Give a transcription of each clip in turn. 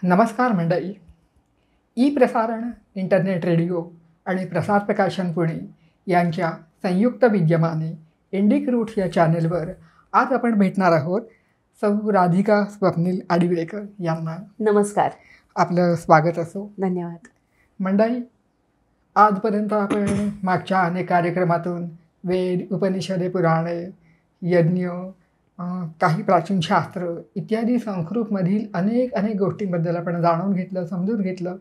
नमस्कार मंडळी. ई प्रसारण, इंटरनेट रेडिओ आणि प्रसार प्रकाशन पुणे यांच्या संयुक्त विद्यमाने इंडिक रूट्स या चॅनेलवर आज आपण भेटणार आहोत सौ राधिका स्वप्नील आडिवळेकर यांना. नमस्कार. आपलं स्वागत असो. धन्यवाद. मंडळी, आजपर्यंत आपण मागच्या अनेक कार्यक्रमातून वेद, उपनिषदे, पुराणे, यज्ञ, काही प्राचीन शास्त्र इत्यादी संस्कृतमधील अनेक गोष्टींबद्दल आपण जाणून घेतलं, समजून घेतलं.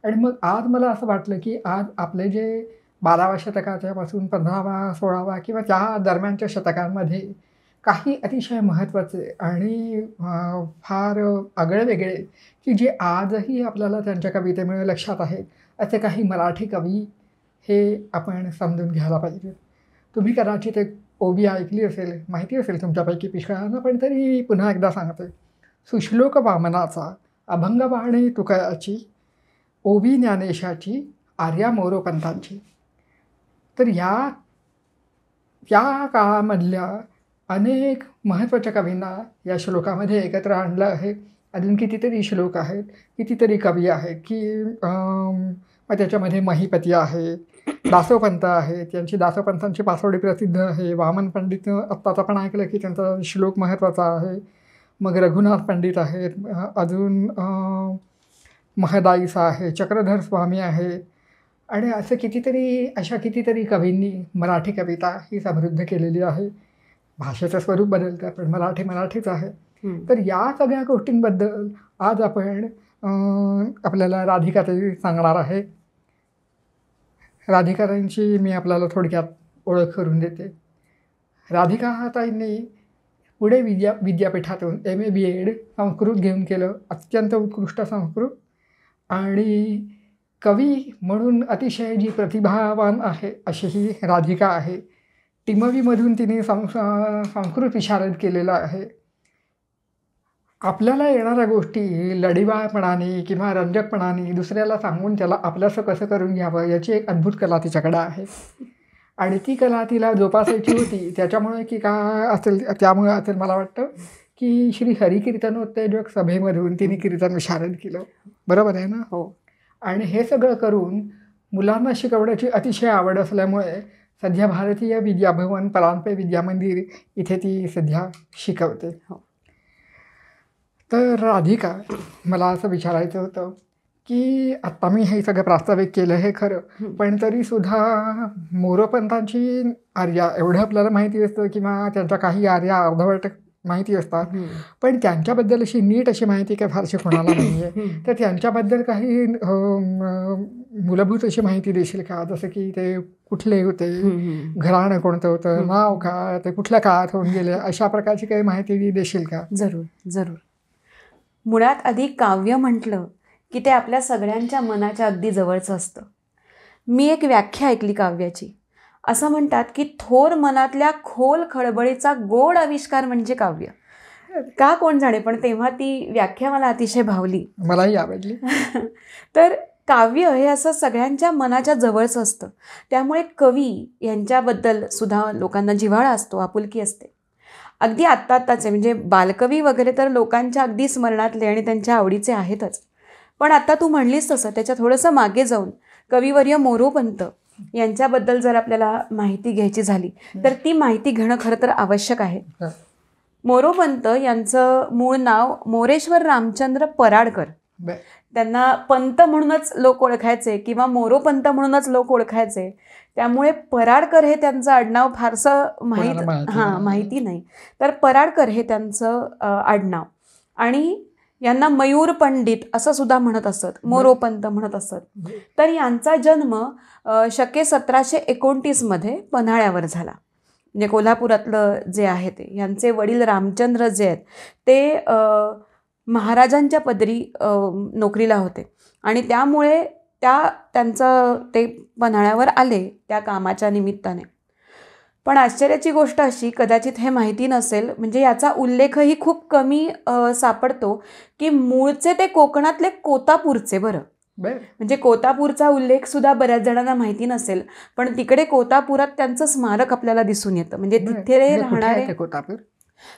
आणि मग आज मला असं वाटलं की आज आपले जे 12व्या शतकाच्यापासून 15व्या 16व्या किंवा त्या दरम्यानच्या शतकांमध्ये काही अतिशय महत्त्वाचे आणि फार आगळेवेगळे की जे आजही आपल्याला त्यांच्या कवितेमुळे लक्षात आहेत असे काही मराठी कवी हे आपण समजून घ्यायला पाहिजे. तुम्ही कदाचित एक ओवी ऐकली असेल, माहिती असेल तुमच्यापैकी पिशव्यांना, पण तरी पुन्हा एकदा सांगते. सुश्लोक वामनाचा, अभंग वाहणे तुकयाची, ओवी ज्ञानेशाची, आर्या मोरोपंतांची. तर या काळामधल्या अनेक महत्त्वाच्या कवींना या श्लोकामध्ये एकत्र आणलं आहे. अजून कितीतरी श्लोक आहेत, कितीतरी कवी आहेत की मग त्याच्यामध्ये महिपती आहे, दासोपंत आहे, त्यांची दासोपंतांची पासोडी प्रसिद्ध आहे. वामन पंडित आत्ताच आपण ऐकलं की त्यांचा श्लोक महत्त्वाचा आहे. मग रघुनाथ पंडित आहेत, अजून महदाईसा आहे, चक्रधर स्वामी आहे. आणि असं अशा कितीतरी कवींनी मराठी कविता ही समृद्ध केलेली आहे. भाषेचं स्वरूप बदलतं पण मराठीच आहे. तर या सगळ्या गोष्टींबद्दल आज आपण आपल्याला राधिकाताई सांगणार आहे. राधिकाताईंची मी आपल्याला थोडक्यात ओळख करून देते. राधिकाताईंनी पुणे विद्यापीठातून MA BEd संस्कृत घेऊन केलं, अत्यंत उत्कृष्ट संस्कृत. आणि कवी म्हणून अतिशय जी प्रतिभावान आहे अशी ही राधिका आहे. टिमवीमधून तिने संस्कृत विशारद केलेला आहे. आपल्याला येणाऱ्या गोष्टी लढीवाळपणाने किंवा रंजकपणाने दुसऱ्याला सांगून त्याला आपलंसं कसं करून घ्यावं याची एक अद्भुत कला तिच्याकडे आहे. आणि ती कला तिला जोपासायची होती. त्यामुळे असेल मला वाटतं की श्री हरिकीर्तनोत्तेजक सभेमधून तिने कीर्तन विशारद केलं. बरोबर आहे ना? हो. आणि हे सगळं करून मुलांना शिकवण्याची अतिशय आवड असल्यामुळे सध्या भारतीय विद्याभवन परांजपे विद्यामंदिर इथे ती सध्या शिकवते. हो. तर राधिका, मला असं विचारायचं होतं की आत्ता मी हे सगळं प्रास्ताविक केलं हे खरं, पण तरीसुद्धा मोरोपंतांची आर्या एवढं आपल्याला माहिती असतं किंवा त्यांच्या काही आर्या अर्धवट माहिती असतात, पण त्यांच्याबद्दल अशी नीट अशी माहिती काय फारशी कोणाला नाही आहे. तर त्यांच्याबद्दल काही मूलभूत अशी माहिती देशील का? जसं की ते कुठले होते, घराणं कोणतं होतं, नाव काय, ते कुठल्या काळात होऊन गेले, अशा प्रकारची काही माहिती देशील का? जरूर. मुळात आधी काव्य म्हटलं की ते आपल्या सगळ्यांच्या मनाच्या अगदी जवळचं असतं. मी एक व्याख्या ऐकली काव्याची. असं म्हणतात की थोर मनातल्या खोल खळबळीचा गोड आविष्कार म्हणजे काव्य. का कोण जाणे, पण तेव्हा ती व्याख्या मला अतिशय भावली, मलाही आवडली. तर काव्य हे असं सगळ्यांच्या मनाच्या जवळचं असतं. त्यामुळे कवी यांच्याबद्दल सुद्धा लोकांना जिव्हाळा असतो, आपुलकी असते. अगदी आत्ताचे म्हणजे बालकवी वगैरे तर लोकांच्या अगदी स्मरणातले आणि त्यांच्या आवडीचे आहेतच. पण आता तू म्हणलीस तसं त्याच्या थोडंसं मागे जाऊन कविवर्य मोरोपंत यांच्याबद्दल जर आपल्याला माहिती घ्यायची झाली तर ती माहिती घेणं खरं तर आवश्यक आहे. मोरोपंत यांचं मूळ नाव मोरेश्वर रामचंद्र पराडकर. त्यांना पंत म्हणूनच लोक ओळखायचे किंवा मोरोपंत म्हणूनच लोक ओळखायचे. त्यामुळे पराडकर हे त्यांचं आडनाव फारसं माहिती नाही. तर पराडकर हे त्यांचं आडनाव. आणि यांना मयूर पंडित असं सुद्धा म्हणत असत, मोरोपंत म्हणत असत. तर यांचा जन्म शके 1729 पन्हाळ्यावर झाला. म्हणजे कोल्हापुरातलं जे आहे ते. यांचे वडील रामचंद्र जे आहेत ते महाराजांच्या पदरी नोकरीला होते आणि त्यामुळे त्यांचं ते पन्हाळ्यावर आले त्या कामाच्या निमित्ताने. पण आश्चर्याची गोष्ट अशी, कदाचित हे माहिती नसेल, म्हणजे याचा उल्लेखही खूप कमी सापडतो की मूळचे ते कोकणातले कोतापूरचे. म्हणजे कोतापूरचा उल्लेख सुद्धा बऱ्याच जणांना माहिती नसेल, पण तिकडे कोतापुरात त्यांचं स्मारक आपल्याला दिसून येतं. म्हणजे तिथे राहणारे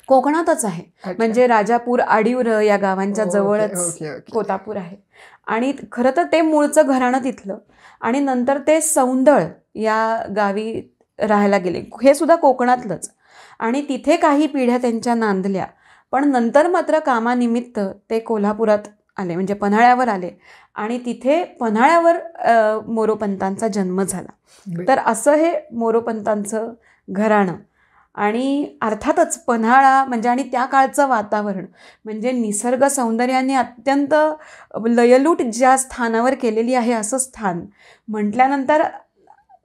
कोकणातच आहे. अच्छा. म्हणजे राजापूर, आडिवर या गावांच्या ओके, जवळच ओके, ओके. कोतापूर आहे. आणि खरं तर ते मूळचं घराणं तिथलं. आणि नंतर ते सौंदळ या गावी राहायला गेले. हे सुद्धा कोकणातलंच. आणि तिथे काही पिढ्या त्यांच्या नांदल्या. पण नंतर मात्र कामानिमित्त ते कोल्हापुरात आले, म्हणजे पन्हाळ्यावर आले. आणि तिथे पन्हाळ्यावर मोरोपंतांचा जन्म झाला. तर असं हे मोरोपंतांचं घराणं. आणि अर्थातच पन्हाळा म्हणजे आणि त्या काळचं वातावरण म्हणजे निसर्ग सौंदर्याने अत्यंत लयलूट ज्या स्थानावर केलेली आहे असं स्थान म्हटल्यानंतर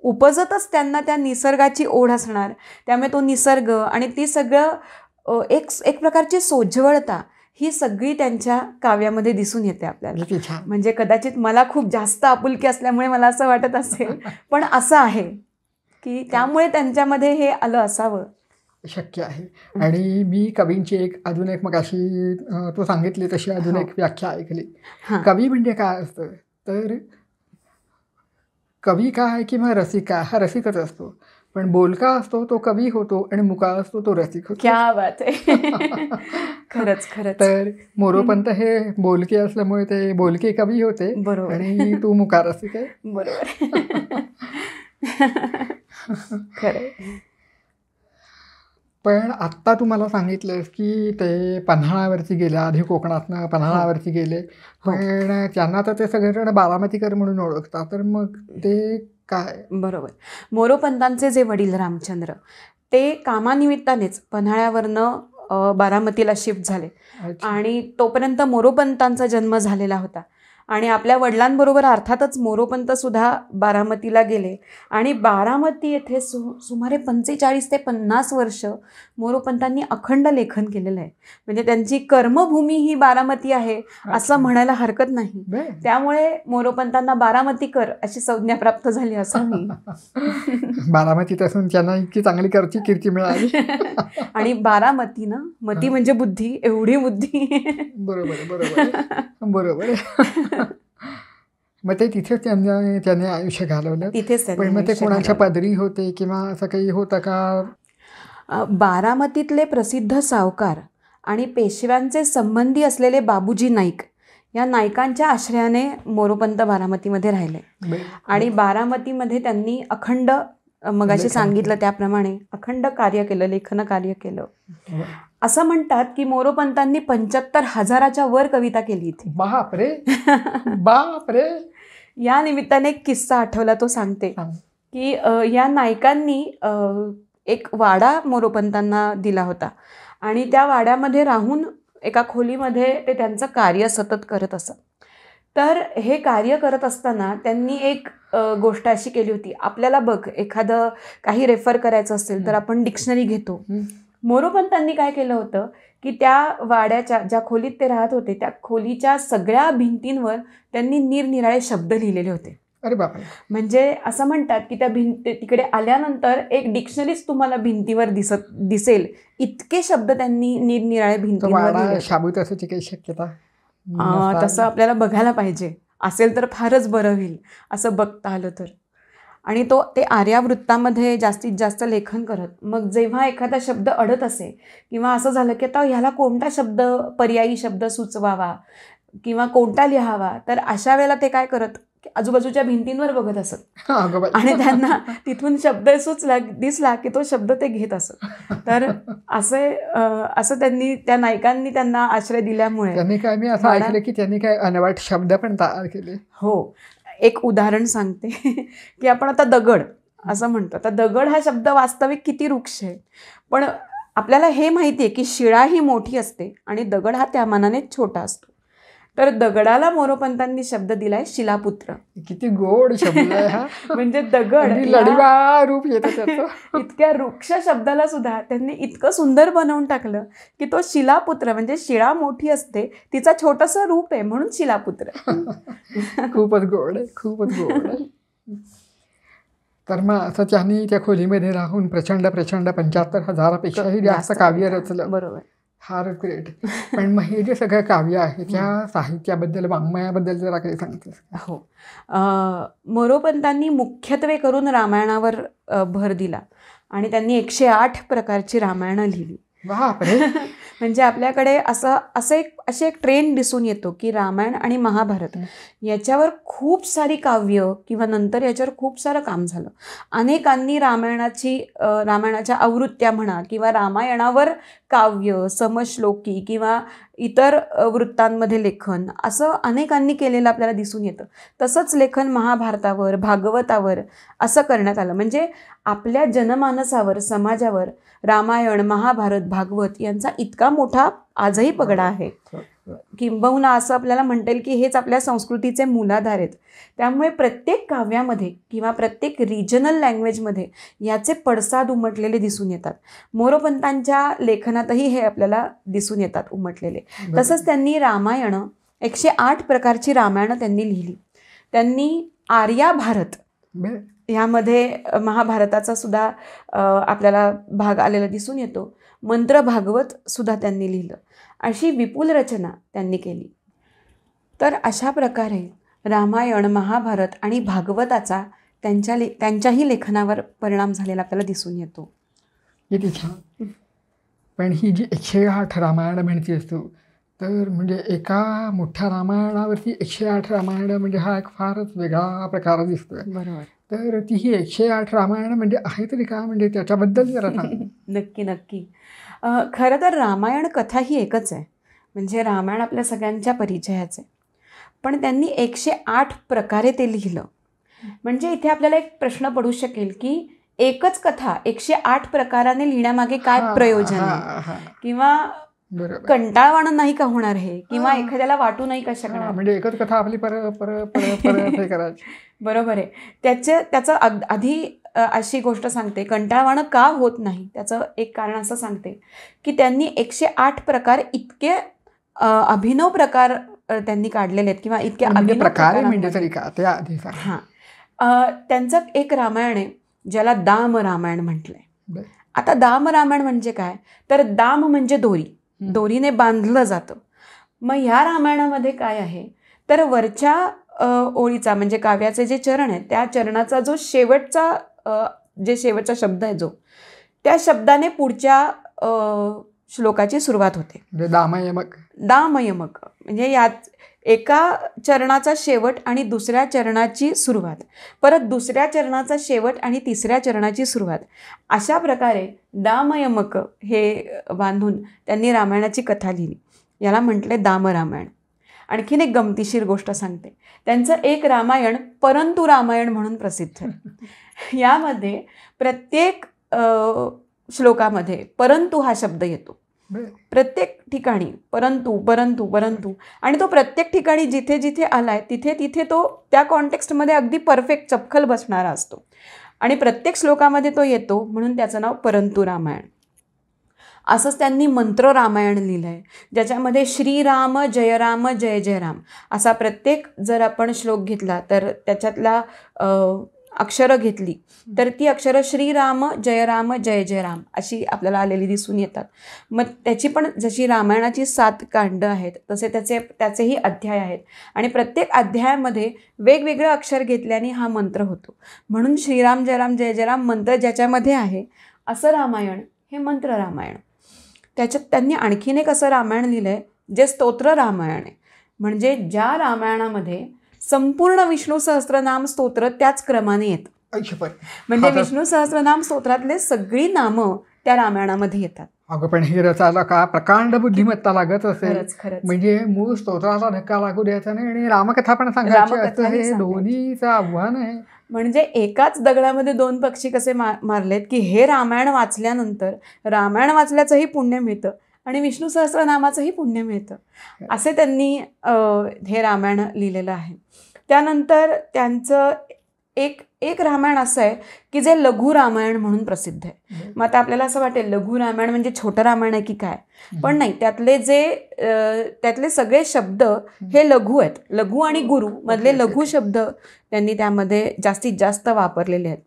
उपजतच त्यांना त्या निसर्गाची ओढ असणार. त्यामुळे तो निसर्ग आणि ती सगळं एक प्रकारची सोज्वळता ही सगळी त्यांच्या काव्यामध्ये दिसून येते आपल्याला. किती छान. म्हणजे कदाचित मला खूप जास्त आपुलकी असल्यामुळे मला असं वाटत असेल, पण असं आहे की त्यामुळे त्यांच्यामध्ये हे आलं असावं. शक्य आहे. आणि मी कवींची अजून एक मग अशी तू सांगितली तशी अजून एक व्याख्या ऐकली. हां. कवी म्हणजे काय असतं तर कवी काय किंवा रसिका हा रसिकच असतो, पण बोलका असतो तो कवी होतो आणि मुका असतो तो रसिक होतो. क्या बात आहे. खरंच खरंच. तर मोरोपंत हे बोलके असल्यामुळे ते बोलके कवी होते बरोबर. आणि तू मुका रसिक आहे. बरोबर. खरं. पण आत्ता तू मला सांगितलंस की ते पन्हाळ्यावरती गेले, आधी कोकणातनं पन्हाळ्यावरती गेले, पण त्यांना तर ते सगळेजण बारामतीकर म्हणून ओळखतात. तर मग ते काय? बरोबर. मोरोपंतांचे जे वडील रामचंद्र ते कामानिमित्तानेच पन्हाळ्यावरनं बारामतीला शिफ्ट झाले. अच्छा. आणि तोपर्यंत मोरोपंतांचा जन्म झालेला होता. आणि आपल्या वडिलांबरोबर अर्थातच मोरोपंतसुद्धा बारामतीला गेले. आणि बारामती येथे सुमारे 45 ते 50 वर्ष मोरोपंतांनी अखंड लेखन केलेलं आहे. म्हणजे त्यांची कर्मभूमी ही बारामती आहे असं म्हणायला हरकत नाही. त्यामुळे मोरोपंतांना बारामतीकर अशी संज्ञा प्राप्त झाली असावी. बारामतीत असून त्यांना इतकी चांगली कीर्ती मिळाली. आणि बारामती ना, मती म्हणजे बुद्धी, एवढी बुद्धी. बरोबर बरोबर बरोबर. मग ते तिथेच त्याने आयुष्य घालवलं. तिथेच पण मग ते कोणाच्या पदरी होते किंवा असं काही होतं का? बारामतीतले प्रसिद्ध सावकार आणि पेशव्यांचे संबंधी असलेले बाबूजी नाईक या नाईकांच्या आश्रयाने मोरोपंत बारामतीमध्ये राहिले. आणि बारामतीमध्ये त्यांनी अखंड मगाशी सांगितलं त्याप्रमाणे अखंड कार्य केलं, लेखन कार्य केलं. असं म्हणतात की मोरोपंतांनी 75,000च्या वर कविता केली इथे. बापरे बापरे. या निमित्ताने एक किस्सा आठवला, तो सांगते की या नायकांनी एक वाडा मोरोपंतांना दिला होता. आणि त्या वाड्यामध्ये राहून एका खोलीमध्ये ते त्यांचं कार्य सतत करत असत. तर हे कार्य करत असताना त्यांनी एक गोष्ट अशी केली होती. आपल्याला बघ एखादं काही रेफर करायचं असेल तर आपण डिक्शनरी घेतो. मोरोपंतांनी काय केलं होतं की त्या वाड्याच्या ज्या खोलीत ते राहत होते त्या खोलीच्या सगळ्या भिंतींवर त्यांनी निरनिराळे शब्द लिहिलेले होते. अरे बापरे. म्हणजे असं म्हणतात की त्या तिकडे आल्यानंतर एक डिक्शनरीच तुम्हाला भिंतीवर दिसेल इतके शब्द त्यांनी निरनिराळे भिंतीवर. शाबूत असायची काही शक्यता? तसं आपल्याला बघायला पाहिजे. असेल तर फारच बरं होईल असं बघता आलं तर. आणि ते आर्यावृत्तामध्ये जास्तीत जास्त लेखन करत. मग जेव्हा एखादा शब्द अडत असे किंवा असं झालं की आता ह्याला कोणता शब्द पर्यायी शब्द सुचवावा किंवा कोणता लिहावा, तर अशा वेळेला ते काय करत की आजूबाजूच्या भिंतींवर बघत असत आणि त्यांना तिथून शब्द दिसला की तो शब्द ते घेत असत. तर असं त्यांनी त्या नायकांनी त्यांना आश्रय दिल्यामुळे त्यांनी काय, मी असं ऐकलं की त्यांनी काय अनवाट शब्द पण तयार केले. हो. एक उदाहरण सांगते की आपण आता दगड असं म्हणतो. आता दगड हा शब्द वास्तविक किती वृक्ष आहे, पण आपल्याला हे माहिती आहे की शिळा ही मोठी असते आणि दगड हा त्या मानाने छोटा असतो. तर दगडाला मोरोपंतांनी शब्द दिलाय शिलापुत्र. किती गोड शब्द आहे हा. म्हणजे दगड लढीवा रूप येतं त्याचं. इतक्या वृक्ष शब्दाला सुद्धा त्यांनी इतकं सुंदर बनवून टाकलं की तो शिलापुत्र म्हणजे शिळा मोठी असते तिचा छोटंसं रूप आहे म्हणून शिलापुत्र. खूपच गोड आहे, खूपच गोड आहे. तर मग असं त्यांनी त्या खोलीमध्ये राहून प्रचंड 75,000पेक्षाही जास्त काव्य रचलं. बरोबर. फारच ग्रेट. पण मग हे जे सगळं काव्य आहे त्या साहित्याबद्दल, वाङ्मयाबद्दल जरा काही सांगतेस? हो. मोरोपंतांनी मुख्यत्वे करून रामायणावर भर दिला आणि त्यांनी 108 प्रकारची रामायणं लिहिली. बापरे. म्हणजे आपल्याकडे अशी एक ट्रेंड दिसून येतो की रामायण आणि महाभारत याच्यावर खूप सारी काव्य किंवा नंतर याच्यावर खूप सारं काम झालं. अनेकांनी रामायणाच्या आवृत्त्या म्हणा किंवा रामायणावर काव्य, समश्लोकी किंवा इतर वृत्तांमध्ये लेखन असं अनेकांनी केलेलं आपल्याला दिसून येतं. तसंच लेखन महाभारतावर, भागवतावर असं करण्यात आलं. म्हणजे आपल्या जनमानसावर, समाजावर रामायण, महाभारत, भागवत यांचा इतका मोठा आजही पगडा आहे. किंबहुना असं आपल्याला म्हणता येईल की हेच आपल्या संस्कृतीचे मूलाधार आहेत. त्यामुळे प्रत्येक काव्यामध्ये किंवा प्रत्येक रिजनल लँग्वेजमध्ये याचे पडसाद उमटलेले दिसून येतात. मोरोपंतांच्या लेखनातही हे आपल्याला दिसून येतात उमटलेले. तसंच त्यांनी रामायण 108 प्रकारची रामायणं त्यांनी लिहिली. त्यांनी आर्याभारत ह्यामध्ये महाभारताचा सुद्धा आपल्याला भाग आलेला दिसून येतो. मंत्र भागवत सुद्धा त्यांनी लिहिलं. अशी विपुल रचना त्यांनी केली. तर अशा प्रकारे रामायण, महाभारत आणि भागवताचा त्यांच्याही लेखनावर परिणाम झालेला आपल्याला दिसून येतो. किती छान. पण ही जी 108 रामायण म्हणते असतो, तर म्हणजे एका मोठ्या रामायणावरती 108 रामायण म्हणजे हा एक फारच वेगळा प्रकार दिसतोय. बरोबर. तर ती ही 108 रामायण म्हणजे आहे तरी का, म्हणजे त्याच्याबद्दल जरा सांग. नक्की. खरं तर रामायण कथा ही एकच आहे. म्हणजे रामायण आपल्या सगळ्यांच्या परिचयाचं आहे. पण त्यांनी 108 प्रकारे ते लिहिलं. म्हणजे इथे आपल्याला एक प्रश्न पडू शकेल की एकच कथा 108 प्रकाराने लिहिण्यामागे काय प्रयोजन आहे, किंवा कंटाळवाणं नाही का होणार हे, किंवा एखाद्याला वाटू नाही का शकणार. म्हणजे एकच कथा आपली परत हे करायची. बरोबर आहे. त्याचं आधी अशी गोष्ट सांगते, कंटाळवाणं का होत नाही त्याचं एक कारण असं सांगते की त्यांनी 108 प्रकार इतके अभिनव प्रकार त्यांनी काढलेले आहेत किंवा इतके अभिनव प्रकार म्हणजे तरी का ते आधी सांग. हां, त्यांचं एक रामायण आहे ज्याला दाम रामायण म्हटलंय. आता दाम रामायण म्हणजे काय, तर दाम म्हणजे दोरीने बांधलं जातं. मग ह्या रामायणामध्ये काय आहे, तर वरच्या ओळीचा म्हणजे काव्याचे जे चरण आहे त्या चरणाचा जो शेवटचा शब्द आहे, जो त्या शब्दाने पुढच्या श्लोकाची सुरुवात होते. दामयमक म्हणजे यात एका चरणाचा शेवट आणि दुसऱ्या चरणाची सुरुवात, परत दुसऱ्या चरणाचा शेवट आणि तिसऱ्या चरणाची सुरुवात, अशा प्रकारे दामयमक हे बांधून त्यांनी रामायणाची कथा लिहिली. याला म्हटले दामरामायण. आणखीन एक गमतीशीर गोष्ट सांगते. त्यांचं एक रामायण परंतु रामायण म्हणून प्रसिद्ध आहे. यामध्ये प्रत्येक श्लोकामध्ये परंतु हा शब्द येतो. प्रत्येक ठिकाणी परंतु परंतु परंतु, आणि तो प्रत्येक ठिकाणी जिथे जिथे आलाय तिथे तिथे तो त्या कॉन्टेक्स्टमध्ये अगदी परफेक्ट चपखल बसणारा असतो. आणि प्रत्येक श्लोकामध्ये तो येतो, म्हणून त्याचं नाव परंतु रामायण. असंच त्यांनी मंत्र रामायण लिहिलं आहे, ज्याच्यामध्ये श्रीराम जय राम जय जय राम असा प्रत्येक जर आपण श्लोक घेतला तर त्याच्यातला अक्षरं घेतली तर ती अक्षरं श्रीराम जय जय राम अशी आपल्याला आलेली दिसून येतात. मग त्याची पण जशी रामायणाची 7 कांडं आहेत तसे त्याचेही अध्याय आहेत, आणि प्रत्येक अध्यायामध्ये वेगवेगळं अक्षर घेतल्याने हा मंत्र होतो. म्हणून श्रीराम जय जय राम मंत्र ज्याच्यामध्ये आहे असं रामायण हे मंत्र रामायण. त्याच्यात त्यांनी आणखीन एक असं रामायण लिहिलं आहे जे स्तोत्र रामायण आहे. म्हणजे ज्या रामायणामध्ये संपूर्ण विष्णू सहस्त्रनाम स्तोत्र त्याच क्रमाने येतं. म्हणजे विष्णू सहस्त्रनाम स्तोत्रातले सगळी नामं त्या रामायणामध्ये येतात. अगं पण हे रचायला का प्रकांड बुद्धिमत्ता लागत असेल. म्हणजे मूळ स्तोत्राला धक्का लागू द्यायचा नाही आणि रामकथा पण सांगायची असं हे दोन्हीचं आव्हान आहे. म्हणजे एकाच दगडामध्ये 2 पक्षी कसे मारलेत की हे रामायण वाचल्यानंतर रामायण वाचल्याचंही पुण्य मिळतं आणि विष्णू सहस्त्रनामाचंही पुण्य मिळतं, असे त्यांनी हे रामायण लिहिलेलं आहे. त्यानंतर त्यांचं एक रामायण असं आहे की जे लघु रामायण म्हणून प्रसिद्ध आहे. मग आता आपल्याला असं वाटेल लघु रामायण म्हणजे छोटं रामायण आहे की काय, पण नाही. त्यातले सगळे शब्द हे लघु आहेत. लघु आणि गुरु मधले लघु शब्द त्यांनी त्यामध्ये जास्तीत जास्त वापरलेले आहेत.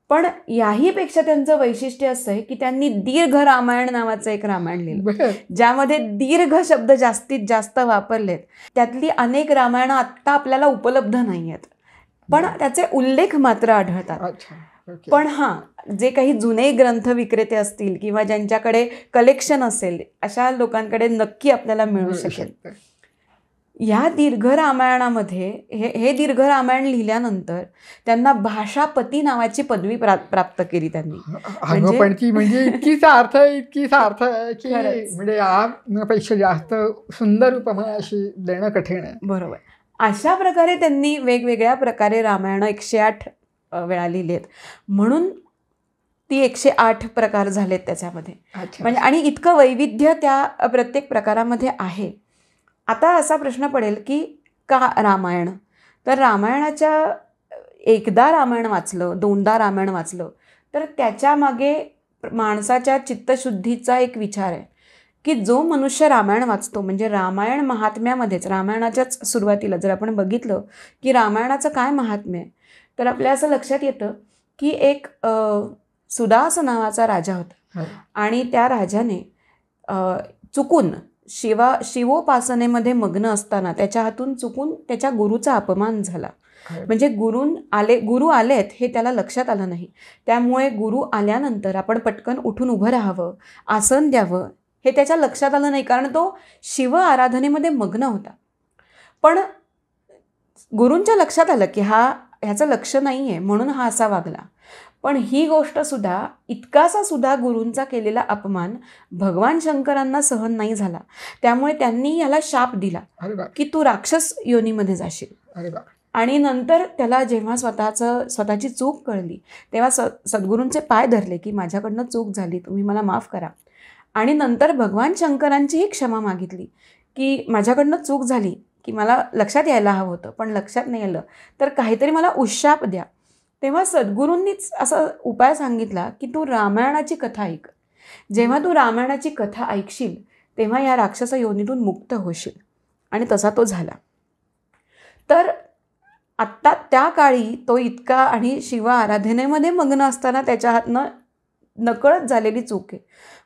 पण याहीपेक्षा त्यांचं वैशिष्ट्य असं आहे की त्यांनी दीर्घ रामायण नावाचं एक रामायण लिहिलं, ज्यामध्ये दीर्घ शब्द जास्तीत जास्त वापरलेत. त्यातली अनेक रामायणं आत्ता आपल्याला उपलब्ध नाही आहेत, पण त्याचे उल्लेख मात्र आढळतात. ओके. पण हां, जे काही जुने ग्रंथ विक्रेते असतील किंवा ज्यांच्याकडे कलेक्शन असेल अशा लोकांकडे नक्की आपल्याला मिळू शकेल. ह्या दीर्घ रामायणामध्ये हे दीर्घ रामायण लिहिल्यानंतर त्यांना भाषापती नावाची पदवी प्राप्त केली त्यांनी. अगं पण ती म्हणजे इतकी सार्थ आहे की खरंच. म्हणजे यापेक्षा जास्त सुंदर उपमा अशी देणं कठीण आहे. बरोबर. अशा प्रकारे त्यांनी वेगवेगळ्या प्रकारे रामायण 108 वेळा लिहिली आहेत. म्हणून ती 108 प्रकार झालेत त्याच्यामध्ये. अच्छा. म्हणजे आणि इतकं वैविध्य त्या प्रत्येक प्रकारामध्ये आहे. आता असा प्रश्न पडेल की का रामायण? तर रामायणाच्या एकदा रामायण वाचलं, दोनदा रामायण वाचलं तर त्याच्यामागे माणसाच्या चित्तशुद्धीचा एक विचार आहे की जो मनुष्य रामायण वाचतो, म्हणजे रामायण महात्म्यामध्येच, रामायणाच्याच सुरुवातीला जर आपण बघितलं की रामायणाचं काय महात्म्य आहे, तर आपल्या असं लक्षात येतं की एक सुदास नावाचा राजा होता आणि त्या राजाने चुकून शिवोपासनेमध्ये मग्न असताना त्याच्या हातून चुकून त्याच्या गुरुचा अपमान झाला. म्हणजे गुरु आलेत हे त्याला लक्षात आलं नाही. त्यामुळे गुरु आल्यानंतर आपण पटकन उठून उभं राहावं, आसन द्यावं हे त्याच्या लक्षात आलं नाही, कारण तो शिव आराधनेमध्ये मग्न होता. पण गुरूंच्या लक्षात आलं की ह्याचं लक्ष नाही आहे म्हणून हा असा वागला. पण ही गोष्टसुद्धा इतकासा सुद्धा गुरूंचा केलेला अपमान भगवान शंकरांना सहन नाही झाला. त्यामुळे त्यांनी याला शाप दिला की तू राक्षस योनीमध्ये जाशील. आणि नंतर त्याला जेव्हा स्वतःची चूक कळली तेव्हा सद्गुरूंचे पाय धरले की माझ्याकडनं चूक झाली, तुम्ही मला माफ करा. आणि नंतर भगवान शंकरांचीही क्षमा मागितली की माझ्याकडनं चूक झाली, की मला लक्षात यायला हवं होतं पण लक्षात नाही आलं, तर काहीतरी मला उशाप द्या. तेव्हा सद्गुरूंनीच असा उपाय सांगितला की तू रामायणाची कथा ऐक. जेव्हा तू रामायणाची कथा ऐकशील तेव्हा या राक्षस योनीतून मुक्त होशील. आणि तसा तो झाला. तर आत्ता त्या काळी तो इतका आणि शिव आराधनेमध्ये मग्न असताना त्याच्या हातनं नकळत झालेली चूक आहे.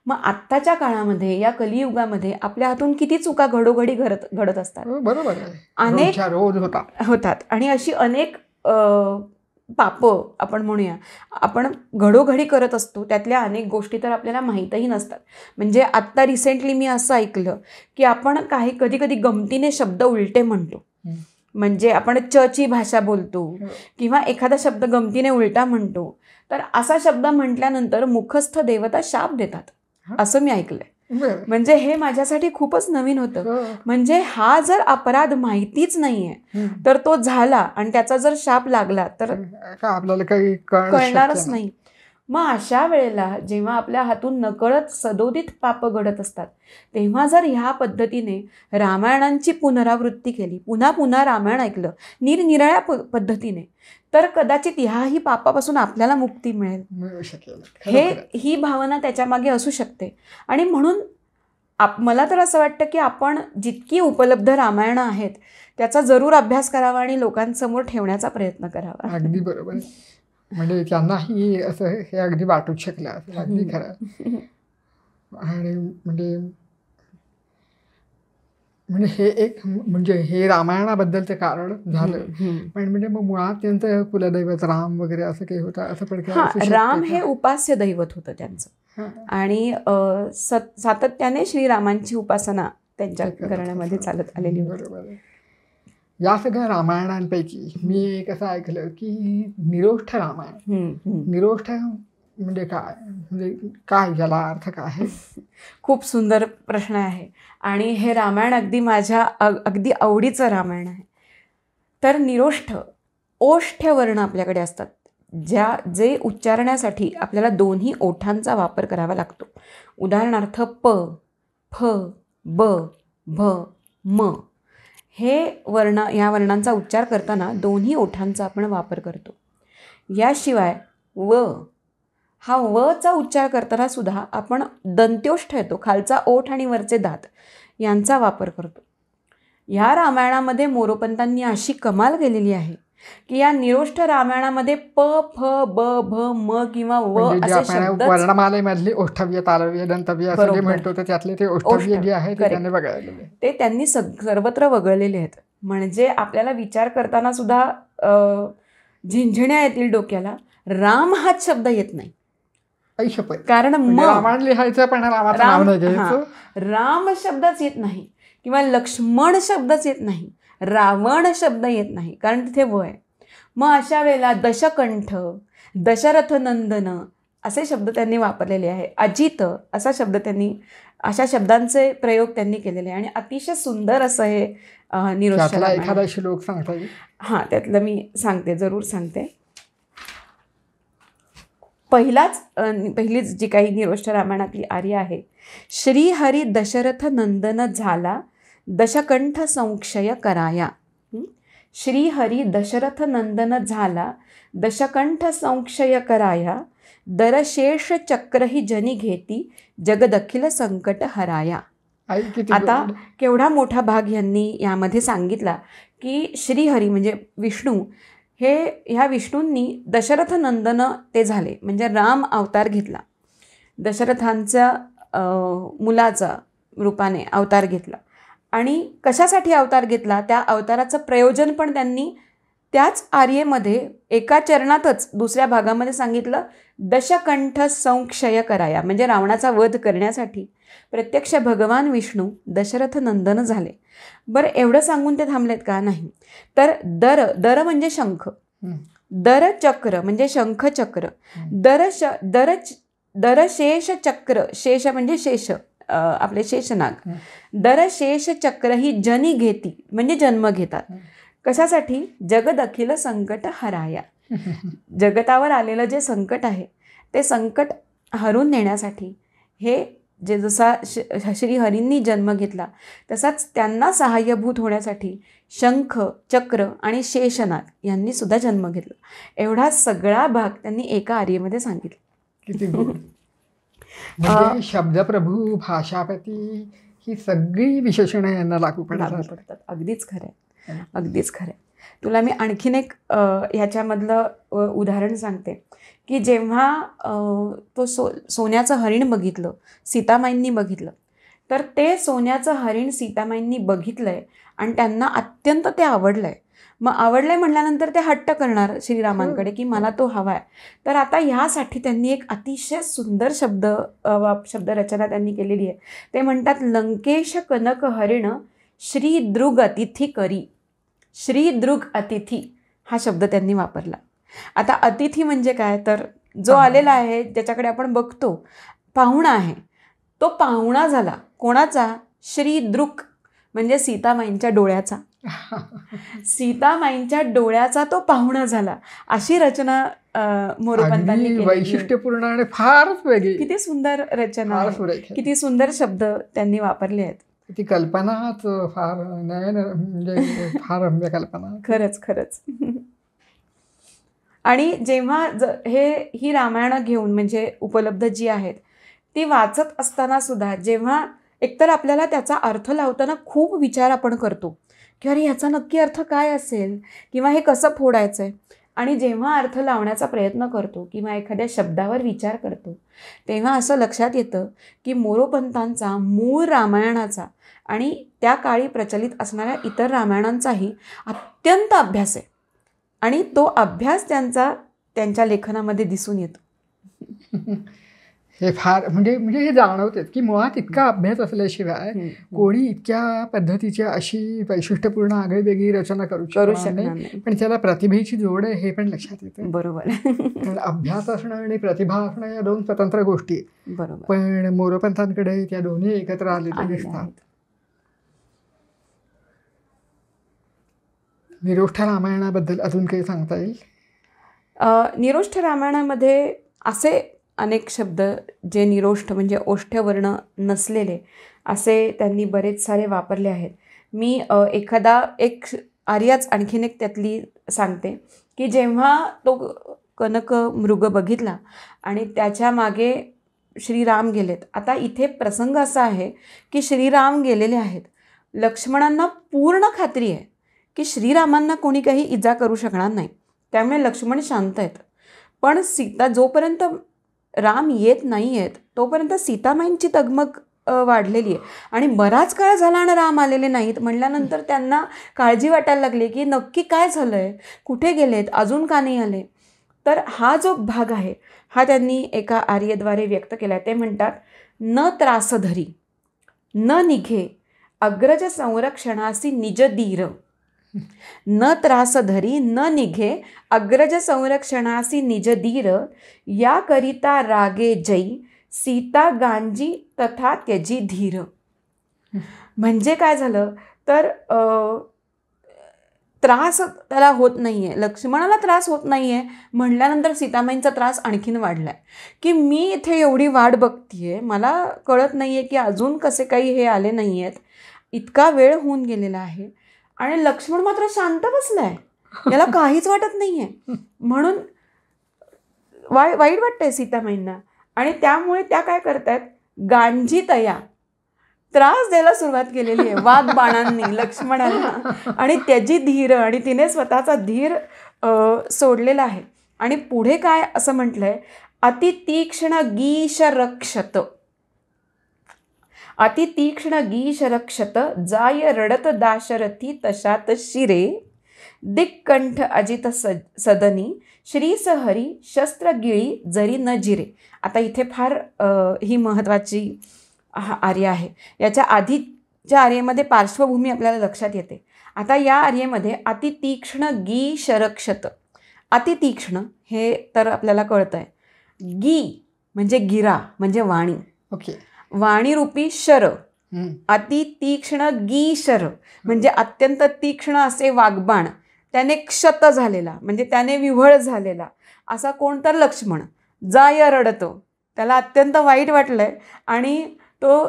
मग आत्ताच्या काळामध्ये या कलियुगामध्ये आपल्या हातून किती चुका घडोघडी घडत असतात. बरोबर, अनेक रोज होतात. आणि अशी अनेक पापं आपण म्हणूया आपण घडोघडी करत असतो. त्यातल्या अनेक गोष्टी तर आपल्याला माहीतही नसतात. म्हणजे आत्ता रिसेंटली मी असं ऐकलं की आपण कधी कधी गमतीने शब्द उलटे म्हणतो. म्हणजे आपण ची भाषा बोलतो किंवा एखादा शब्द गमतीने उलटा म्हणतो, तर असा शब्द म्हटल्यानंतर मुखस्थ देवता शाप देतात असं मी ऐकलंय. म्हणजे हे माझ्यासाठी खूपच नवीन होतं. म्हणजे हा जर अपराध माहितीच नाहीये तर तो झाला आणि त्याचा जर शाप लागला तर आपल्याला काही कळणारच नाही. मग अशा वेळेला जेव्हा आपल्या हातून नकळत सदोदित पाप घडत असतात तेव्हा जर ह्या पद्धतीने रामायणांची पुनरावृत्ती केली, पुन्हा पुन्हा रामायण ऐकलं निरनिराळ्या पद्धतीने, तर कदाचित ह्याही पापापासून आपल्याला मुक्ती मिळू शकेल. ही भावना त्याच्यामागे असू शकते. आणि म्हणून मला तर असं वाटतं की आपण जितकी उपलब्ध रामायणं आहेत त्याचा जरूर अभ्यास करावा आणि लोकांसमोर ठेवण्याचा प्रयत्न करावा. अगदी बरोबर. म्हणजे त्यांनाही असं हे अगदी वाटूच शकलं असं. अगदी खरं. आणि म्हणजे हे एक म्हणजे हे रामायणाबद्दलचं कारण झालं. पण म्हणजे मग मुळात त्यांचं कुलदैवत राम वगैरे असं काही होतं असं पण काही? राम हे उपास्य दैवत होतं त्यांचं. आणि सातत्याने श्रीरामांची उपासना त्यांच्या घराण्यामध्ये चालत आलेली होती. बरोबर. या सगळ्या रामायणांपैकी मी एक असं ऐकलं की निरोष्ठ रामायण. निरोष्ठ म्हणजे काय, म्हणजे काय, याला अर्थ काय आहे? खूप सुंदर प्रश्न आहे. आणि हे रामायण अगदी आवडीचं रामायण आहे. तर निरोष्ठ ओष्ठ्य वर्ण आपल्याकडे असतात जे उच्चारण्यासाठी आपल्याला दोन्ही ओठांचा वापर करावा लागतो. उदाहरणार्थ प, फ, ब, भ, म हे या वर्णांचा उच्चार करताना दोन्ही ओठांचा आपण वापर करतो. याशिवाय व हा वचा उच्चार करताना सुद्धा आपण दंत्योष्ठ येतो, खालचा ओठ आणि वरचे दात यांचा वापर करतो. या रामायणामध्ये मोरोपंतांनी अशी कमाल केलेली आहे की या निरोष्ठ रामायणामध्ये प, फ, ब, भ, म किंवा व असे शब्द वर्णमालेमधली ओष्ठव्य, तालव्य, दंतव्य असं जे म्हणतो तर त्यातले ते ओष्ठव्य जे आहे ते त्यांनी सर्वत्र वगळलेले आहेत. म्हणजे आपल्याला विचार करताना सुद्धा झिंझण्या येतील डोक्याला. राम हाच शब्द येत नाही. ऐशपत. कारण म्हणजे रामायण लिहायचं पण रामाचं नाव नाही घ्यायचं. राम शब्दच येत नाही किंवा लक्ष्मण शब्दच येत नाही, रावण शब्द येत नाही, कारण तिथे व आहे. मग अशा वेळेला दशकंठ, दशरथ नंदन असे शब्द त्यांनी वापरलेले आहे. अजित असा शब्द त्यांनी, अशा शब्दांचे प्रयोग त्यांनी केलेले आहे. आणि अतिशय सुंदर असं हे निरोष्ठ रामायण. एखादा श्लोक सांगता येईल? हां, त्यातलं मी सांगते, जरूर सांगते. पहिलीच जी काही निरोष्ठ रामायणातली आर्य आहे. श्रीहरी दशरथ नंदन झाला, दशकंठ संक्षय कराया. श्रीहरी दशरथ नंदन झाला, दशकंठ संक्षय कराया, दरशेष चक्रही जनी घेती, जगदखिल संकट हराया. आता केवढा मोठा भाग यांनी यामध्ये सांगितला की श्रीहरी म्हणजे विष्णू, ह्या विष्णूंनी दशरथ नंदन ते झाले, म्हणजे राम अवतार घेतला, दशरथांच्या मुलाचा रूपाने अवतार घेतला. आणि कशासाठी अवतार घेतला, त्या अवताराचं प्रयोजन पण त्यांनी त्याच आर्येमध्ये एका चरणातच दुसऱ्या भागामध्ये सांगितलं. दशकंठ संक्षय कराया, म्हणजे रावणाचा वध करण्यासाठी प्रत्यक्ष भगवान विष्णू दशरथ नंदन झाले. बरं, एवढं सांगून ते थांबलेत का? नाही. तर दर म्हणजे शंख, दर चक्र म्हणजे शंख चक्र, दरशेष चक्र, शेष म्हणजे शेष, आपले शेषनाग, दरशेष चक्र ही जनी घेती म्हणजे जन्म घेतात. कशासाठी? जगद अखिल संकट हराया. जगतावर आलेलं जे संकट आहे ते संकट हरून नेण्यासाठी, हे जे जसा श्रीहरींनी जन्म घेतला तसाच त्यांना सहाय्यभूत होण्यासाठी शंख, चक्र आणि शेषनाग यांनी सुद्धा जन्म घेतला. एवढा सगळा भाग त्यांनी एका आर्येमध्ये सांगितला. किती गोड. म्हणजे शब्दप्रभू, भाषापती ही सगळी विशेषणं यांना लागू पडतात. अगदीच खरं आहे, अगदीच खरं आहे. तुला मी आणखीन एक ह्याच्यामधलं उदाहरण सांगते की जेव्हा तो सोन्याचं हरिण बघितलं, सीतामाईंनी बघितलं, तर ते सोन्याचं हरिण सीतामाईंनी बघितलं आहे आणि त्यांना अत्यंत ते आवडलं आहे. मग आवडलं आहे म्हटल्यानंतर ते हट्ट करणार श्रीरामांकडे की मला तो हवा आहे. तर आता ह्यासाठी त्यांनी एक अतिशय सुंदर शब्दरचना त्यांनी केलेली आहे. ते म्हणतात, लंकेश कनक हरिण श्रीदृग अतिथी करी. श्रीदृग अतिथी हा शब्द त्यांनी वापरला. आता अतिथी म्हणजे काय, तर जो आलेला आहे, ज्याच्याकडे आपण बघतो, पाहुणा आहे, तो पाहुणा झाला. कोणाचा? श्रीदृग म्हणजे सीतामाईंच्या डोळ्याचा. सीतामाईंच्या डोळ्याचा तो पाहुणा झाला. अशी रचना मोरोपंतांनी केली. वैशिष्ट्यपूर्ण आणि फारच वेगळी. किती सुंदर रचना, किती सुंदर शब्द त्यांनी वापरले आहेत. ती कल्पनाच फार म्हणजे फार रम्य कल्पना. खरंच. आणि जेव्हा ही रामायणं घेऊन म्हणजे उपलब्ध जी आहेत ती वाचत असताना सुद्धा, जेव्हा एकतर आपल्याला त्याचा अर्थ लावताना खूप विचार आपण करतो की अरे ह्याचा नक्की अर्थ काय असेल किंवा हे कसं फोडायचं आहे. आणि जेव्हा अर्थ लावण्याचा प्रयत्न करतो किंवा एखाद्या शब्दावर विचार करतो, तेव्हा असं लक्षात येतं की मोरोपंतांचा मूळ रामायणाचा आणि त्या काळी प्रचलित असणाऱ्या इतर रामायणांचाही अत्यंत अभ्यास आहे. आणि तो अभ्यास त्यांच्या लेखनामध्ये दिसून येतो. हे फार म्हणजे हे जाणवते की मुळात इतका अभ्यास असल्याशिवाय कोणी इतक्या पद्धतीची अशी वैशिष्ट्यपूर्ण आगळीवेगळी रचना करू शकणार नाही. पण त्याला प्रतिभेची जोड आहे हे पण लक्षात येतं. बरोबर. कारण अभ्यास असणं आणि प्रतिभा असणं या दोन स्वतंत्र गोष्टी आहेत. बरोबर. पण मोरोपंतांकडे त्या दोन्ही एकत्र आलेल्या दिसतात. निरोष्ठ रामायणाबद्दल अजून काही सांगता येईल? निरोष्ठ रामायणामध्ये असे अनेक शब्द जे निरोष्ठ म्हणजे ओष्ठवर्ण नसलेले असे त्यांनी बरेच सारे वापरले आहेत. मी एक आर्याच आणखीन एक त्यातली सांगते की जेव्हा तो कनक मृग बघितला आणि त्याच्या मागे श्रीराम गेलेत. आता इथे प्रसंग असा आहे की श्रीराम गेलेले आहेत. लक्ष्मणांना पूर्ण खात्री आहे की श्रीरामांना कोणी काही इजा करू शकणार नाही, त्यामुळे लक्ष्मण शांत आहेत. पण सीता, जोपर्यंत राम येत नाही आहेत तोपर्यंत सीतामाईंची तगमग वाढलेली आहे. आणि बराच काळ झाला आणि राम आलेले नाहीत म्हटल्यानंतर त्यांना काळजी वाटायला लागली की नक्की काय झालं आहे, कुठे गेलेत, अजून का नाही आले. तर हा जो भाग आहे हा त्यांनी एका आर्यद्वारे व्यक्त केला आहे. ते म्हणतात, न त्रासधरी न निघे अग्रज संरक्षणासी निज धीर. न त्रासधरी न निघे अग्रज संरक्षणासी निज धीर. याकरिता रागे जई सीता गांजी तथा त्यजी धीर. म्हणजे काय झालं तर त्रास त्याला होत नाही आहे, लक्ष्मणाला त्रास होत नाही आहे म्हणल्यानंतर सीतामाईंचा त्रास आणखीन वाढला आहे की मी इथे एवढी वाट बघतीये, मला कळत नाही आहे की अजून कसे काही हे आले नाही आहेत, इतका वेळ होऊन गेलेला आहे आणि लक्ष्मण मात्र शांत बसलाय, याला काहीच वाटत नाही आहे. म्हणून वाईट वाटतंय सीतामाईंना आणि त्यामुळे त्या काय करतायत, गांजी तया त्रास द्यायला सुरुवात केलेली आहे वाघ बाणांनी लक्ष्मणाला आणि त्याची धीर, आणि तिने स्वतःचा धीर सोडलेला आहे. आणि पुढे काय असं म्हटलंय, अतितीक्ष्ण गीश रक्षत. अतितीक्ष्ण गीश रक्षत जाय रडत दाशरथी तशात शिरे. दिक्कंठ अजित सदनी श्रीसहरी शस्त्र गिळी जरी न जिरे. आता इथे फार ही महत्त्वाची आर्य आहे. याच्या आधीच्या आर्येमध्ये पार्श्वभूमी आपल्याला लक्षात येते. आता या आर्येमध्ये अतितीक्ष्ण गीश रक्षत. अतितीक्ष्ण हे तर आपल्याला कळतंय. गी म्हणजे गिरा म्हणजे वाणी. ओके. वाणीरूपी शर. अतितीक्ष्ण गीशर म्हणजे अत्यंत तीक्ष्ण असे वाग्बाण. त्याने क्षत झालेला म्हणजे त्याने विव्हळ झालेला असा कोण तर लक्ष्मण. जाय रडतो, त्याला अत्यंत वाईट वाटलंय आणि तो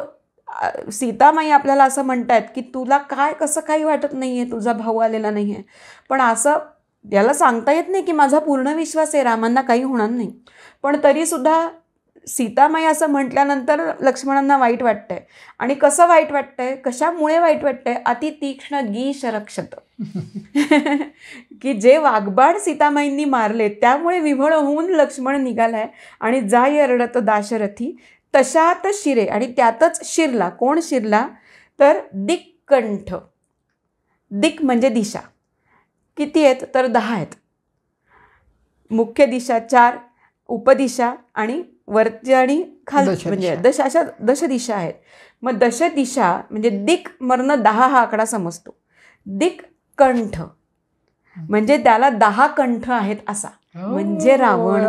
सीतामाई आपल्याला असं म्हणतायत की तुला काय कसं काही वाटत नाही आहे, तुझा भाऊ आलेला नाही आहे. पण असं याला सांगता येत नाही की माझा पूर्ण विश्वास आहे रामांना काही होणार नाही. पण तरीसुद्धा सीतामाई असं म्हटल्यानंतर लक्ष्मणांना वाईट वाटतंय. आणि कसं वाईट वाटतंय, कशामुळे वाईट वाटतंय, अतितीक्ष्ण गीश रक्षत की जे वाघबाण सीतामाईंनी मारले त्यामुळे विव्हळ होऊन लक्ष्मण निघालाय आणि जाय रडत दाशरथी तशात शिरे. आणि त्यातच शिरला. कोण शिरला तर दिक्कंठ. दिक म्हणजे दिशा. किती आहेत तर 10 आहेत. मुख्य दिशा 4, उपदिशा आणि वरती आणि खालची म्हणजे अशा दशदिशा आहेत. मग दशदिशा म्हणजे दिक मरण 10 हा आकडा समजतो. दिक्कंठ म्हणजे त्याला 10 कंठ आहेत असा. म्हणजे रावण.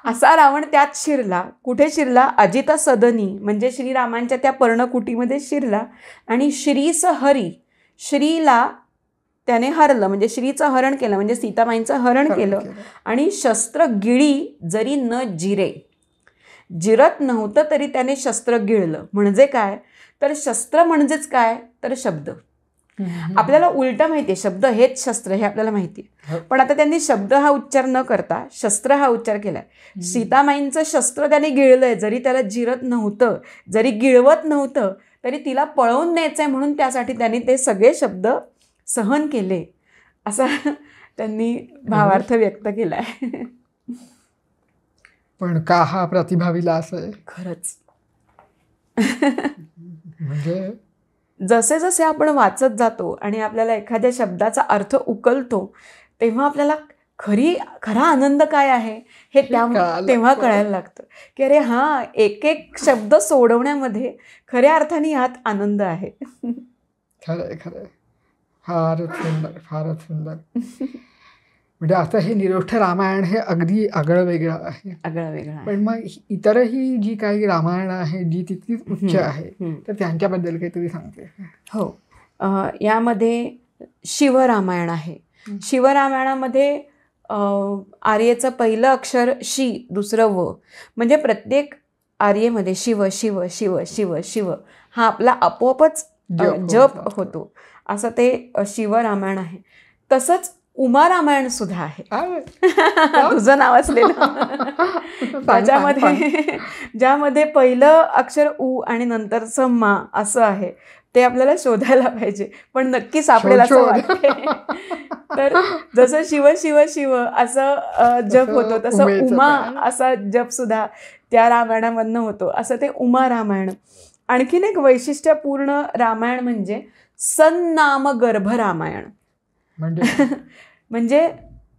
असा रावण त्यात शिरला. कुठे शिरला, अजित सदनी म्हणजे श्रीरामांच्या त्या पर्णकुटीमध्ये शिरला. आणि श्रीसहरी, श्रीला त्याने हरलं म्हणजे श्रीचं हरण केलं म्हणजे सीतामाईंचं हरण केलं. आणि शस्त्र गिळी जरी न जिरे. जिरत नव्हतं तरी त्याने शस्त्र गिळलं. म्हणजे काय तर शस्त्र म्हणजेच काय तर शब्द. आपल्याला उलटं माहिती आहे, शब्द हेच शस्त्र हे आपल्याला माहिती आहे. पण आता त्यांनी शब्द हा उच्चार न करता शस्त्र हा उच्चार केलाय. सीतामाईंचं शस्त्र त्याने गिळलंय, जरी त्याला जिरत नव्हतं, जरी गिळवत नव्हतं तरी तिला पळवून न्यायचंय म्हणून त्यासाठी त्यांनी ते सगळे शब्द सहन केले असा त्यांनी भावार्थ व्यक्त केलाय. पण का हा प्रतिभाविलास आहे खरंच. म्हणजे जसे जसे आपण वाचत जातो आणि आपल्याला एखाद्या शब्दाचा अर्थ उकलतो तेव्हा आपल्याला खरा आनंद काय आहे हे तेव्हा कळायला लागतं की अरे हां, एक एक शब्द सोडवण्यामध्ये खऱ्या अर्थाने यात आनंद आहे. खरंय खरंय. फारच सुंदर, फारच सुंदर. म्हणजे आता हे निरोष्ठ रामायण हे अगदी आगळं वेगळं आहे. आगळं वेगळं. पण मग इतरही जी काही रामायण आहे जी तितकीच उच्च आहे तर त्यांच्याबद्दल काही तुम्ही सांगते? हो. यामध्ये शिवरामायण आहे. शिवरामायणामध्ये आर्येचं पहिलं अक्षर शी, दुसरं व. म्हणजे प्रत्येक आर्येमध्ये शिव शिव शिव शिव शिव हा आपला आपोआपच जप होतो असं ते शिवरामायण आहे. तसंच उमा रामायण सुद्धा आहे. तुझं नाव असलेलं. त्याच्यामध्ये ज्यामध्ये पहिलं अक्षर उ आणि नंतरचं मा असं आहे. ते आपल्याला शोधायला पाहिजे पण नक्की सापडेल असं वाटते. तर जसं शिव शिव शिव असं जप होतो तसं उमा असा जप सुद्धा त्या रामायणामधनं होतो. असं ते उमा रामायण. आणखीन एक वैशिष्ट्यपूर्ण रामायण म्हणजे सन्नाम गर्भ रामायण. म्हणजे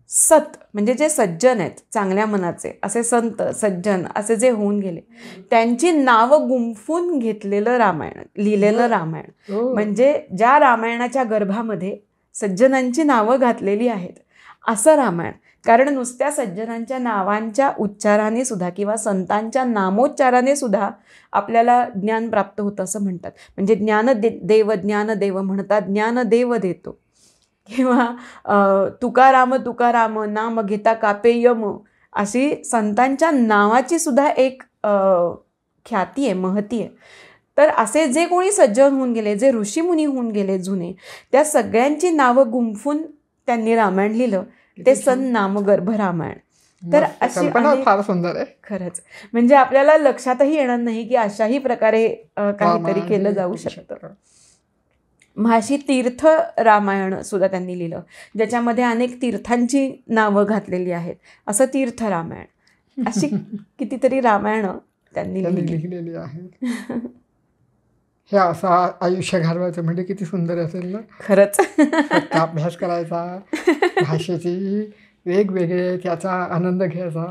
सत म्हणजे जे सज्जन आहेत, चांगल्या मनाचे असे संत सज्जन असे जे होऊन गेले, त्यांची नावं गुंफून घेतलेलं रामायण, लिहिलेलं रामायण. म्हणजे ज्या रामायणाच्या गर्भामध्ये सज्जनांची नावं घातलेली आहेत असं रामायण. कारण नुसत्या सज्जनांच्या नावांच्या उच्चाराने सुद्धा किंवा संतांच्या नामोच्चाराने सुद्धा आपल्याला ज्ञान प्राप्त होतं असं म्हणतात. म्हणजे ज्ञानदेव म्हणतात, ज्ञानदेव देतो. किंवा तुकाराम तुकाराम नाम घेता कापे यम, अशी संतांच्या नावाची सुद्धा एक ख्याती आहे, महती आहे. तर असे जे कोणी सज्जन होऊन गेले, जे ऋषीमुनी होऊन गेले जुने, त्या सगळ्यांची नावं गुंफून त्यांनी रामायण लिहिलं. ते नामगर्भ रामायण. तर अशी फार सुंदर आहे खरंच. म्हणजे आपल्याला लक्षातही येणार नाही की अशाही प्रकारे काहीतरी केलं जाऊ शकतं. म्हाशी तीर्थ रामायण सुद्धा त्यांनी लिहिलं, ज्याच्यामध्ये अनेक तीर्थांची नावं घातलेली आहेत, असं तीर्थ रामायण. अशी कितीतरी रामायणं त्यांनी लिहिलेली आहेत. हे असं आयुष्य घालवायचं म्हणजे किती सुंदर असेल ना. खरंच. अभ्यास करायचा, भाषेची वेगवेगळे, त्याचा आनंद घ्यायचा.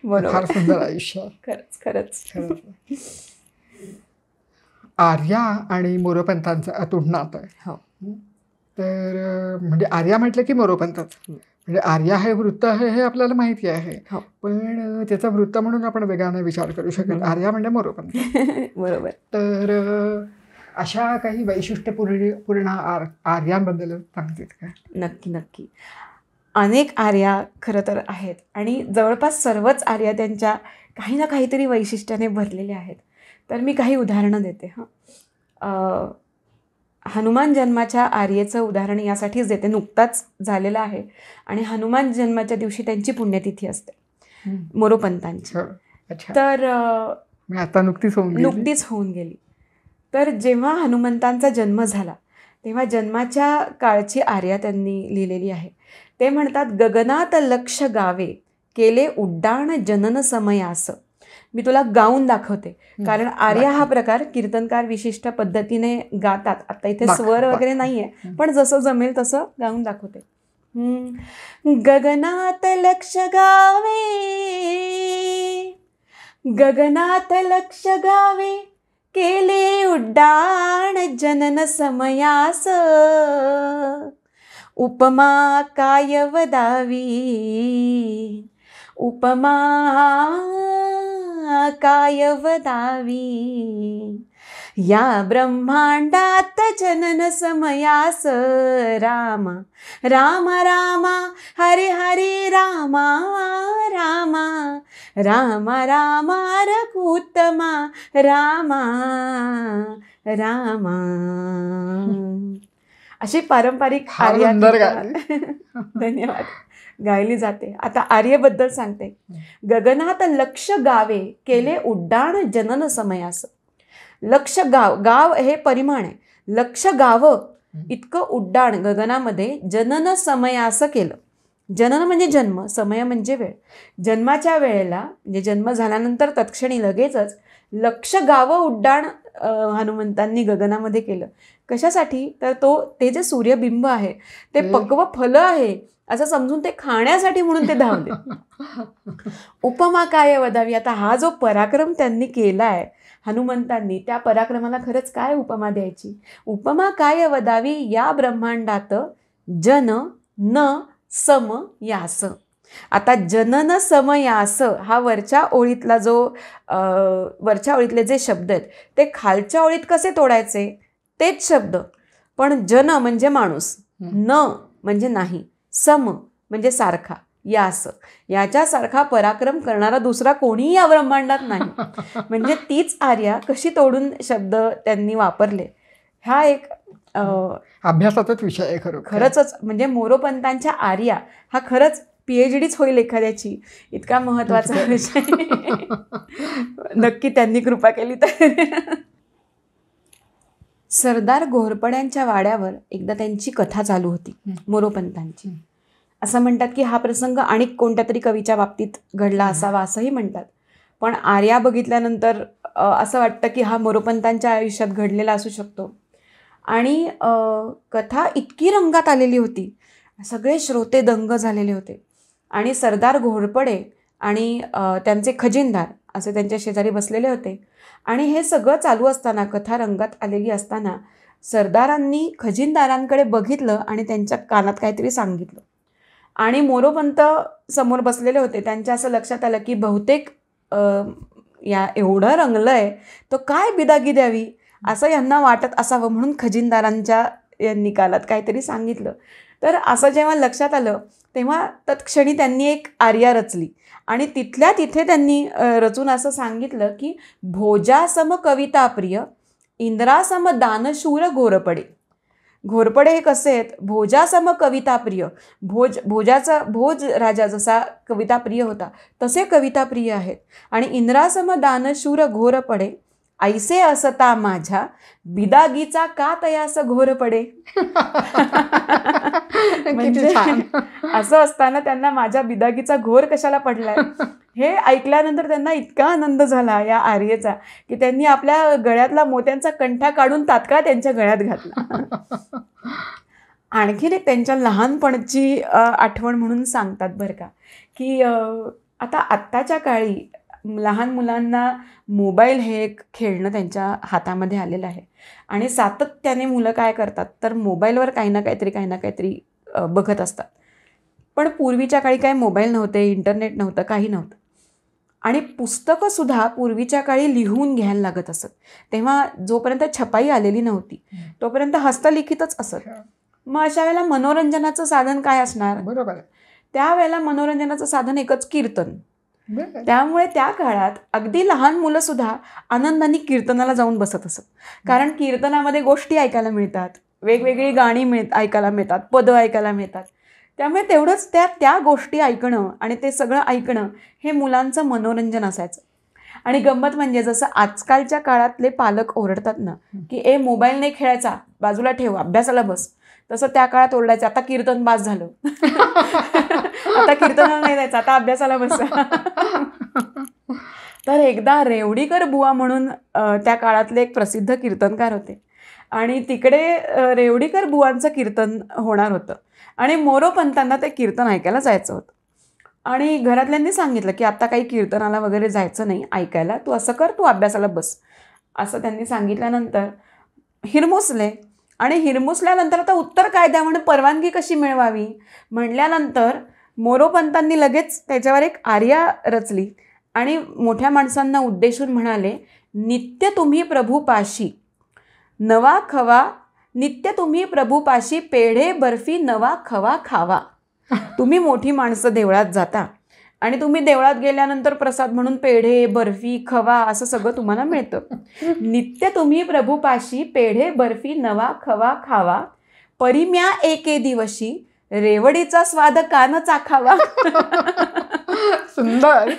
फार सुंदर आयुष्य. खरंच खरंच. आर्या आणि मोरोपंतांचं अतूट नातं आहे. तर म्हणजे आर्या म्हटलं की मोरोपंतच. म्हणजे आर्या हे वृत्त आहे हे आपल्याला माहिती आहे, पण त्याचा वृत्त म्हणून आपण वेगळा विचार करू शकत. आर्या म्हणजे मोरोपंत. बरोबर. तर अशा काही वैशिष्ट्यपूर्ण आर्यांबद्दल सांगतेत का? नक्की नक्की. अनेक आर्या खरं तर आहेत आणि जवळपास सर्वच आर्या त्यांच्या काही ना काहीतरी वैशिष्ट्याने भरलेल्या आहेत. तर मी काही उदाहरणं देते. हनुमान जन्माच्या आर्येचं उदाहरण यासाठीच देते, नुकताच झालेलं आहे आणि हनुमान जन्माच्या दिवशी त्यांची पुण्यतिथी असते मोरोपंतांची. तर आता नुकतीच होऊन गेली. तर जेव्हा हनुमंतांचा जन्म झाला तेव्हा जन्माच्या काळची आर्या त्यांनी लिहिलेली आहे. ते म्हणतात, गगनात लक्ष गावे केले उड्डाण जनन समयास. मी तुला गाऊन दाखवते, कारण आर्या हा प्रकार कीर्तनकार विशिष्ट पद्धतीने गातात. आता इथे स्वर वगैरे नाही आहे, पण जसं जमेल तसं गाऊन दाखवते. गगनात लक्ष गावे, गगनात लक्ष गावे केले उड्डाण जनन समयास. उपमा काय वदावी, उपमा काय वदावी. या ब्रह्मांडात जनन समयास राम राम राम हरे हरे राम राम राम राम रघुत्तमा राम राम. अशी पारंपरिक आर्या धन्यवाद गायली जाते. आता आर्येबद्दल सांगते. गगनात लक्ष गावे केले उड्डाण जनन समयास. लक्ष गाव हे परिमाण आहे. लक्ष गावं इतकं उड्डाण गगनामध्ये जनन समयास केलं. जनन म्हणजे जन्म, समय म्हणजे वेळ. जन्माच्या वेळेला म्हणजे जन्म झाल्यानंतर तत्क्षणी लगेचच लक्ष गावं उड्डाण हनुमंतांनी गगनामध्ये केलं. कशासाठी? तर ते जे सूर्यबिंब आहे ते पक्व फलं आहे असं समजून ते खाण्यासाठी म्हणून ते धावले. उपमा काय वदावी. आता हा जो पराक्रम त्यांनी केला आहे हनुमंतांनी, त्या पराक्रमाला खरंच काय उपमा द्यायची? उपमा काय वदावी या ब्रह्मांडात जन न सम यास. आता जनन समयास हा वरच्या ओळीतला जो वरच्या ओळीतले जे शब्द आहेत ते खालच्या ओळीत कसे तोडायचे? तेच शब्द, पण जन म्हणजे माणूस, न म्हणजे नाही, सम म्हणजे सारखा, यास याच्यासारखा पराक्रम करणारा दुसरा कोणीही या ब्रह्मांडात नाही. म्हणजे तीच आर्या कशी तोडून शब्द त्यांनी वापरले हा एक अभ्यासाचाच विषय आहे. खरंच म्हणजे मोरोपंतांच्या आर्या हा खरंच PhDच होईल एखाद्याची, इतका महत्त्वाचा विषय. नक्की त्यांनी कृपा केली तर. सरदार घोरपड्यांच्या वाड्यावर एकदा त्यांची कथा चालू होती मोरोपंतांची. असं म्हणतात की हा प्रसंग आणि कोणत्या तरी कवीच्या बाबतीत घडला असावा असंही म्हणतात. पण आर्या बघितल्यानंतर असं वाटतं की हा मोरोपंतांच्या आयुष्यात घडलेला असू शकतो. आणि कथा इतकी रंगात आलेली होती, सगळे श्रोते दंग झालेले होते. आणि सरदार घोरपडे आणि त्यांचे खजिनदार असे त्यांच्या शेजारी बसलेले होते. आणि हे सगळं चालू असताना, कथा रंगात आलेली असताना, सरदारांनी खजिनदारांकडे बघितलं आणि त्यांच्या कानात काहीतरी सांगितलं. आणि मोरोपंत समोर बसलेले होते. त्यांच्या असं लक्षात आलं की बहुतेक या एवढं रंगलंय तो काय बिदागी द्यावी असं यांना वाटत असावं, म्हणून खजिनदारांच्या यांनी कानात काहीतरी सांगितलं. तर असं जेव्हा लक्षात आलं तेव्हा तत्क्षणी त्यांनी एक आर्या रचली आणि तिथल्या तिथे त्यांनी रचून असं सांगितलं की भोजासम कविता प्रिय, इंद्रासम दानशूर घोरपडे. घोरपडे हे कसे आहेत? भोजासम कविता प्रिय. भोज राजा जसा कविता प्रिय होता तसे कविता प्रिय आहेत. आणि इंद्रासम दानशूर घोरपडे, ऐसे असता माझ्या बिदागीचा का तयास घोर पडे. म्हणजे असं असताना त्यांना माझ्या बिदागीचा घोर कशाला पडलाय हे ऐकल्यानंतर त्यांना इतका आनंद झाला या आर्येचा की त्यांनी आपल्या गळ्यातला मोत्यांचा कंठा काढून तात्काळ त्यांच्या गळ्यात घातला. आणखीन एक त्यांच्या लहानपणची आठवण म्हणून सांगतात बरं का, की आत्ताच्या काळी लहान मुलांना मोबाईल हे एक खेळणं त्यांच्या हातामध्ये आलेलं आहे आणि सातत्याने मुलं काय करतात तर मोबाईलवर काही ना काहीतरी बघत असतात. पण पूर्वीच्या काळी काय मोबाईल नव्हते, इंटरनेट नव्हतं, काही नव्हतं. आणि पुस्तकंसुद्धा पूर्वीच्या काळी लिहून घ्यायला लागत असत. तेव्हा जोपर्यंत छपाई आलेली नव्हती तोपर्यंत हस्तलिखितच असत. मग अशा वेळेला मनोरंजनाचं साधन काय असणार? बरोबर. त्यावेळेला मनोरंजनाचं साधन एकच कीर्तन. त्यामुळे त्या काळात अगदी लहान मुलं सुद्धा आनंदाने कीर्तनाला जाऊन बसत असत. कारण कीर्तनामध्ये गोष्टी ऐकायला मिळतात, वेगवेगळी गाणी ऐकायला मिळतात, पदं ऐकायला मिळतात. त्यामुळे तेवढंच त्या गोष्टी ऐकणं आणि ते सगळं ऐकणं हे मुलांचं मनोरंजन असायचं. आणि गंमत म्हणजे जसं आजकालच्या काळातले पालक ओरडतात ना की मोबाईल नाही खेळायचा, बाजूला ठेव, अभ्यासाला बस, तसं त्या काळात ओरडायचं आता कीर्तन बास झालं, आता कीर्तनाला नाही जायचं, आता अभ्यासाला बसा. तर एकदा रेवडीकर बुवा म्हणून त्या काळातले एक प्रसिद्ध कीर्तनकार होते आणि तिकडे रेवडीकर बुवांचं कीर्तन होणार होतं आणि मोरोपंतांना ते कीर्तन ऐकायला जायचं होतं. आणि घरातल्यांनी सांगितलं की आता काही कीर्तनाला वगैरे जायचं नाही ऐकायला, तू असं कर, तू अभ्यासाला बस, असं त्यांनी सांगितल्यानंतर हिरमुसले. आणि हिरमुसल्यानंतर आता उत्तर काय द्या म्हणून परवानगी कशी मिळवावी म्हणल्यानंतर मोरोपंतांनी लगेच त्याच्यावर एक आर्या रचली आणि मोठ्या माणसांना उद्देशून म्हणाले, नित्य तुम्ही प्रभूपाशी नवा खवा, नित्य तुम्ही प्रभूपाशी पेढे बर्फी नवा खवा खावा. तुम्ही मोठी माणसं देवळात जाता आणि तुम्ही देवळात गेल्यानंतर प्रसाद म्हणून पेढे बर्फी खवा असं सगळं तुम्हाला मिळतं. नित्य तुम्ही प्रभूपाशी पेढे बर्फी नवा खवा खावा, परिम्या एके दिवशी रेवडीचा स्वाद कान चाखावा. सुंदर.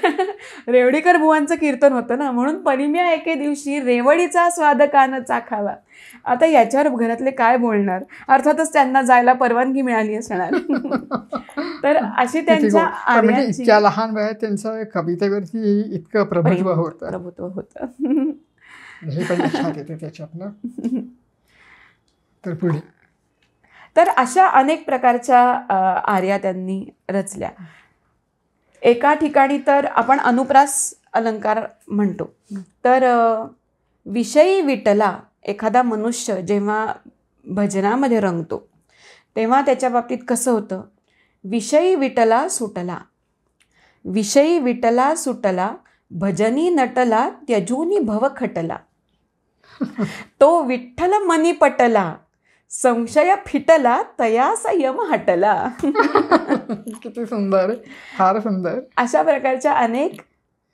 रेवडीकर बुवांचं कीर्तन होतं ना, म्हणून परिम्या एके दिवशी रेवडीचा स्वाद कान चाखावा. आता याच्यावर घरातले काय बोलणार? अर्थातच त्यांना जायला परवानगी मिळाली असणार. तर अशी त्यांच्या आर्यांची इतक्या लहान वयात त्यांचं कवितेवरती इतकं प्रभुत्व होतं. हे पण लक्षात येते त्याच्यातनं. तर पुढे तर अशा अनेक प्रकारच्या आर्या त्यांनी रचल्या. एका ठिकाणी तर आपण अनुप्रास अलंकार म्हणतो. तर विषयी विठला एखादा मनुष्य जेव्हा भजनामध्ये रंगतो तेव्हा त्याच्या बाबतीत कसं होतं? विषयी विठला सुटला, विषयी विठला सुटला, भजनी नटला त्यजूनी भव खटला. तो विठ्ठल मनी पटला, संशय फिटला तयास यम हटला. किती सुंदर, फार सुंदर. अशा प्रकारच्या अनेक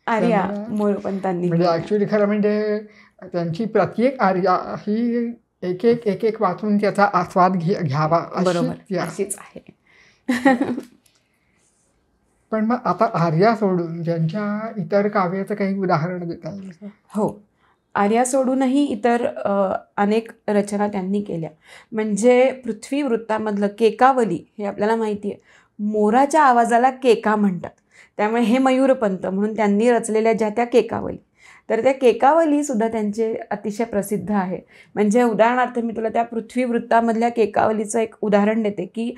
आर्या मोरोपंतांनी. म्हणजे ॲक्च्युली खरं म्हणजे त्यांची प्रत्येक आर्या ही एक एक वाचून त्याचा आस्वाद घ्यावा. बरोबर, अशीच आहे. पण मग आता आर्या सोडून ज्यांच्या इतर काव्याचं काही उदाहरण देता येईल? हो, आर्या सोडूनही इतर अनेक रचना त्यांनी केल्या. म्हणजे पृथ्वीवृत्तामधलं केकावली हे आपल्याला माहिती आहे, मोराच्या आवाजाला केका म्हणतात, त्यामुळे हे मयूरपंत म्हणून त्यांनी रचलेल्या ज्या त्या केकावली, तर त्या केकावलीसुद्धा त्यांचे अतिशय प्रसिद्ध आहे. म्हणजे उदाहरणार्थ मी तुला त्या पृथ्वीवृत्तामधल्या केकावलीचं एक उदाहरण देते की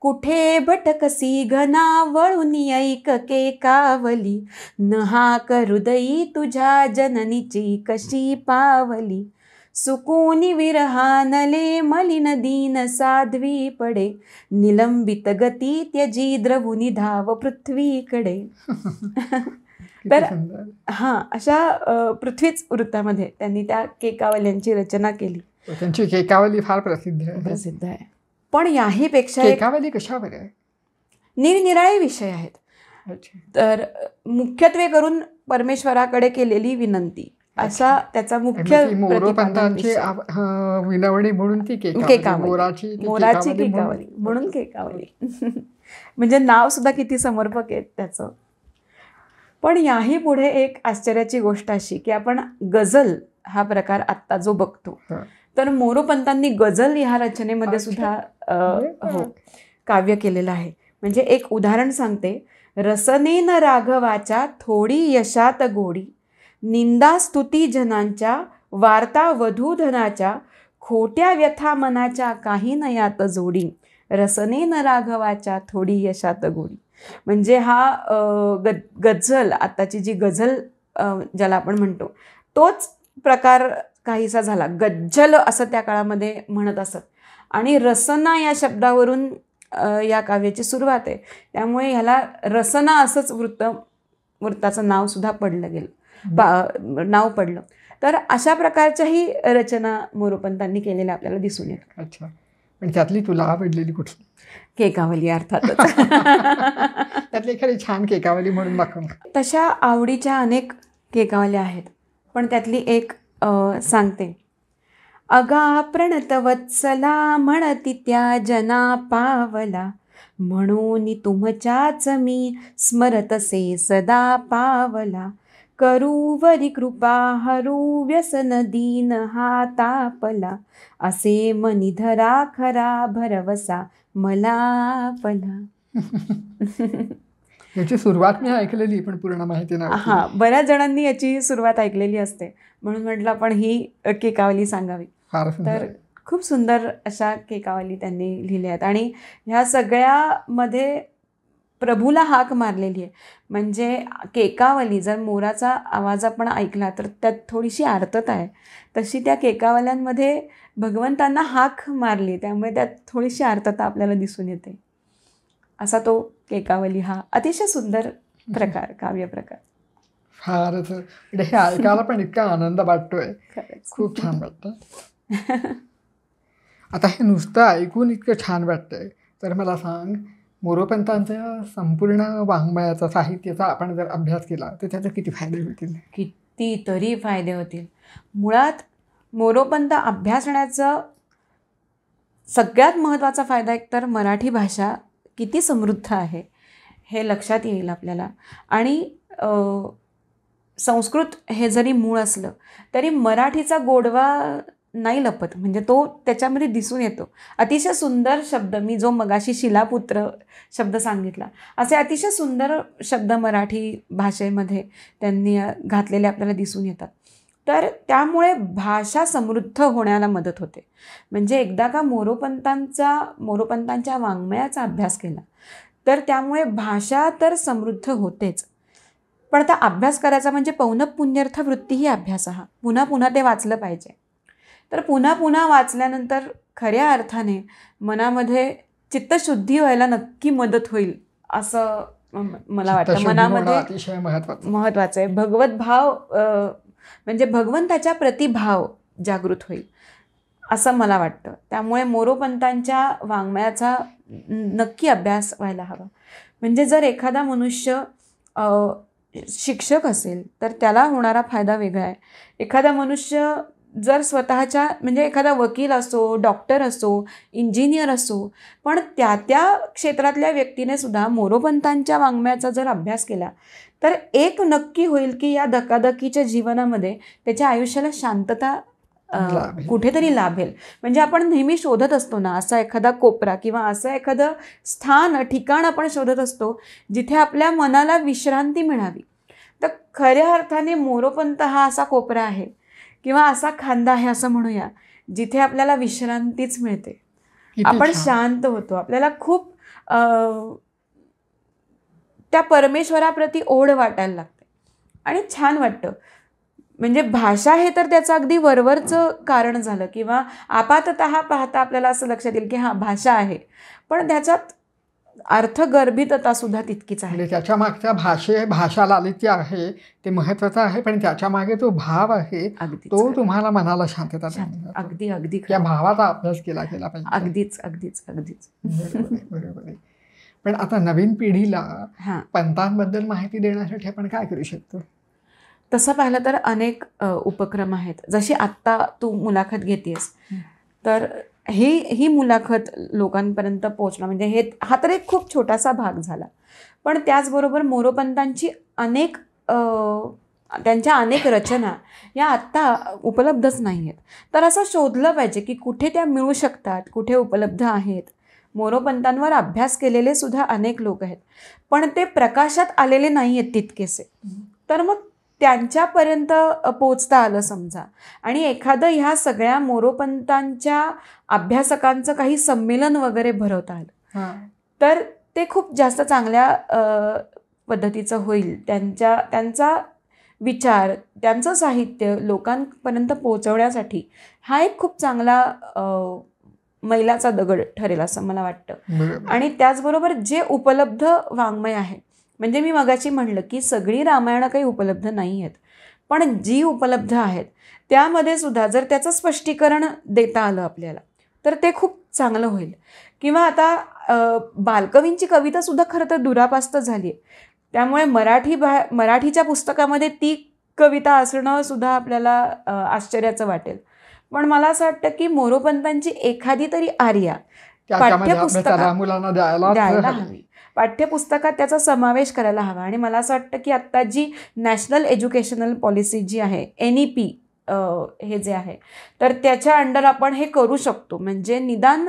कुठे भटकसी घना वळून ऐक केकावली, नहाक हृदयी तुझ्या जननीची कशी पावली. सुकूनी विरहानले मलिन दीन साध्वी पडे, निलंबित गती त्यजी द्रवुनी धाव पृथ्वीकडे. तर हां, अशा पृथ्वीच वृत्तामध्ये त्यांनी त्या केकावल्यांची रचना केली. त्यांची केकावली फार प्रसिद्ध आहे. पण याहीपेक्षा केकावली कशावर आहे? निरनिराळे विषय आहेत. तर मुख्यत्वे करून परमेश्वराकडे केलेली विनंती असा त्याचा मुख्य मोरोपंतांची विनवणी म्हणून ती केकावली, मोराची केकावली म्हणून केकावली. म्हणजे नाव सुद्धा किती समर्पक आहे त्याचं. पण याही पुढे एक आश्चर्याची गोष्ट अशी की आपण गझल हा प्रकार आत्ता जो बघतो, तर मोरोपंतांनी गझल ह्या रचनेमध्ये सुद्धा काव्य केलेलं आहे. म्हणजे एक उदाहरण सांगते. रसनेन राघवाच्या थोडी यशात गोडी, निंदा स्तुती जनांच्या वार्ता वधूधनाच्या, खोट्या व्यथा मनाच्या काही नयात जोडी, रसनेन राघवाच्या थोडी यशात गोडी. म्हणजे हा गझल, आत्ताची जी गझल ज्याला आपण म्हणतो, तोच प्रकार काहीसा झाला. गज्जल असं त्या काळामध्ये म्हणत असत. आणि रसना या शब्दावरून या काव्याची सुरुवात आहे. त्यामुळे ह्याला रसना असंच वृत्ताचं नाव सुद्धा पडलं गेलं, नाव पडलं. तर अशा प्रकारच्याही रचना मोरोपंतांनी केलेल्या आपल्याला दिसून येतात. अच्छा, पण त्यातली तुला आवडलेली कुठली? केकावली अर्थातच. त्यातली एखादी छान केकावली म्हणून दाखव. तशा आवडीच्या अनेक केकावल्या आहेत, पण त्यातली एक सांगते. अगा प्रणतवत्सला म्हणती त्या जना पावला, म्हणून तुमच्याच मी स्मरतसे सदा पावला. करूवरी कृपा हरू व्यसन दीन हा तापला, असे मनी धरा खरा भरवसा मला पला. याची सुरुवात मी ऐकलेली पण पूर्ण माहिती नाही. हां, बऱ्याच जणांनी याची सुरुवात ऐकलेली असते, म्हणून म्हटलं आपण ही केकावली सांगावी. तर खूप सुंदर अशा केकावली त्यांनी लिहिल्या आहेत. आणि ह्या सगळ्यामध्ये प्रभूला हाक मारलेली आहे. म्हणजे केकावली, जर मोराचा आवाज आपण ऐकला तर त्यात थोडीशी आर्तता आहे, तशी त्या केकावल्यांमध्ये भगवंतांना हाक मारली, त्यामुळे त्यात थोडीशी आर्तता आपल्याला दिसून येते. असा तो केकावली हा अतिशय सुंदर प्रकार, काव्य प्रकार. फारच हे ऐकायला पण इतका आनंद वाटतोय, खूप छान वाटतं. आता हे नुसतं ऐकून इतकं छान वाटतंय, तर मला सांग, मोरोपंतांच्या संपूर्ण वाङ्मयाचा, साहित्याचा आपण जर अभ्यास केला तर त्याचे किती फायदे होतील? कितीतरी फायदे होतील. मुळात मोरोपंत अभ्यासण्याचं सगळ्यात महत्त्वाचा फायदा एक तर मराठी भाषा किती समृद्ध आहे हे लक्षात येईल आपल्याला. आणि संस्कृत हे जरी मूळ असलं तरी मराठीचा गोडवा नाही लपत, म्हणजे तो त्याच्यामध्ये दिसून येतो. अतिशय सुंदर शब्द, मी जो मगाशी शिलापुत्र शब्द सांगितला, असे अतिशय सुंदर शब्द मराठी भाषेमध्ये त्यांनी घातलेले आपल्याला दिसून येतात. तर त्यामुळे भाषा समृद्ध होण्याला मदत होते. म्हणजे एकदा का मोरोपंतांच्या वाङ्मयाचा अभ्यास केला तर त्यामुळे भाषा तर समृद्ध होतेच, पण आता अभ्यास करायचा म्हणजे पौनःपुन्यर्थ वृत्ती ही अभ्यास हा. पुन्हा पुन्हा ते वाचलं पाहिजे. तर पुन्हा पुन्हा वाचल्यानंतर खऱ्या अर्थाने मनामध्ये चित्तशुद्धी व्हायला नक्की मदत होईल असं मला वाटतं. मनामध्ये अतिशय महत्त्वाचं आहे. भगवत भाव म्हणजे भगवंताच्या प्रतिभाव जागृत होईल असं मला वाटतं. त्यामुळे मोरोपंतांच्या वाङ्मयाचा नक्की अभ्यास व्हायला हवा. म्हणजे जर एखादा मनुष्य शिक्षक असेल तर त्याला होणारा फायदा वेगळा आहे. एखादा मनुष्य जर स्वतःच्या, म्हणजे एखादा वकील असो, डॉक्टर असो, इंजिनियर असो, पण त्या क्षेत्रातल्या व्यक्तीने सुद्धा मोरोपंतांच्या वाङ्मयाचा जर अभ्यास केला तर एक नक्की होईल की या धकाधकीच्या जीवनामध्ये त्याच्या आयुष्याला शांतता कुठेतरी लाभेल. म्हणजे आपण नेहमी शोधत असतो ना असा एखादा कोपरा किंवा असं एखादं स्थान, ठिकाण आपण शोधत असतो जिथे आपल्या मनाला विश्रांती मिळावी. तर खऱ्या अर्थाने मोरोपंत हा असा कोपरा आहे किंवा असा खांदा आहे असं म्हणूया, जिथे आपल्याला विश्रांतीच मिळते. आपण शांत होतो, आपल्याला खूप त्या परमेश्वराप्रती ओढ वाटायला लागते आणि छान वाटतं. म्हणजे भाषा हे तर त्याचं अगदी वरवरचं कारण झालं किंवा आपाततः पाहता आपल्याला असं लक्षात येईल की हां भाषा आहे, पण त्याच्यात अर्थगर्भितता सुद्धा तितकीच आहे. म्हणजे त्याच्या मागच्या भाषा लालित्य आहे ते महत्वाचं आहे, पण त्याच्या मागे जो भाव आहे तो तुम्हाला मनाला शांतता देतो. अगदी अगदी त्या भावाचा अभ्यास केला पाहिजे. अगदीच अगदीच अगदीच बरोबर आहे. पण आता नवीन पिढीला पंथांबद्दल माहिती देण्यासाठी आपण काय करू शकतो? तसं पाहिलं तर अनेक उपक्रम आहेत. जशी आत्ता तू मुलाखत घेतेस, तर ही मुलाखत लोकांपर्यंत पोहोचणं म्हणजे हा तर एक खूप छोटासा भाग झाला. पण त्याचबरोबर मोरोपंतांची त्यांच्या अनेक रचना या आत्ता उपलब्धच नाही आहेत. तर असं शोधलं पाहिजे की कुठे त्या मिळू शकतात, कुठे उपलब्ध आहेत. मोरोपंतांवर अभ्यास केलेले सुद्धा अनेक लोक आहेत, पण ते प्रकाशात आलेले नाही आहेत तितकेसे. तर मग त्यांच्यापर्यंत पोचता आलं समजा, आणि एखादं ह्या सगळ्या मोरोपंतांच्या अभ्यासकांचं काही संमेलन वगैरे भरवता आलं तर ते खूप जास्त चांगल्या पद्धतीचं होईल. त्यांचा विचार, त्यांचं साहित्य लोकांपर्यंत पोहोचवण्यासाठी हा एक खूप चांगला मैलाचा दगड ठरेल असं मला वाटतं. आणि त्याचबरोबर जे उपलब्ध वाङ्मय आहे, म्हणजे मी मगाशी म्हणलं की सगळी रामायणं काही उपलब्ध नाही आहेत, पण जी उपलब्ध आहेत त्यामध्ये सुद्धा जर त्याचं स्पष्टीकरण देता आलं आपल्याला तर ते खूप चांगलं होईल. किंवा आता बालकवींची कवितासुद्धा खरं तर दुरापास्त झाली आहे, त्यामुळे मराठीच्या पुस्तकामध्ये ती कविता असणं सुद्धा आपल्याला आश्चर्याचं वाटेल. पण मला असं वाटतं की मोरोपंतांची एखादी तरी आर्या मुलांना द्यायला हवी, पाठ्यपुस्तकात त्याचा समावेश करायला हवा. आणि मला असं वाटतं की आत्ता जी नॅशनल एज्युकेशनल पॉलिसी जी आहे, NEP हे जे आहे, तर त्याच्या अंडर आपण हे करू शकतो. म्हणजे निदान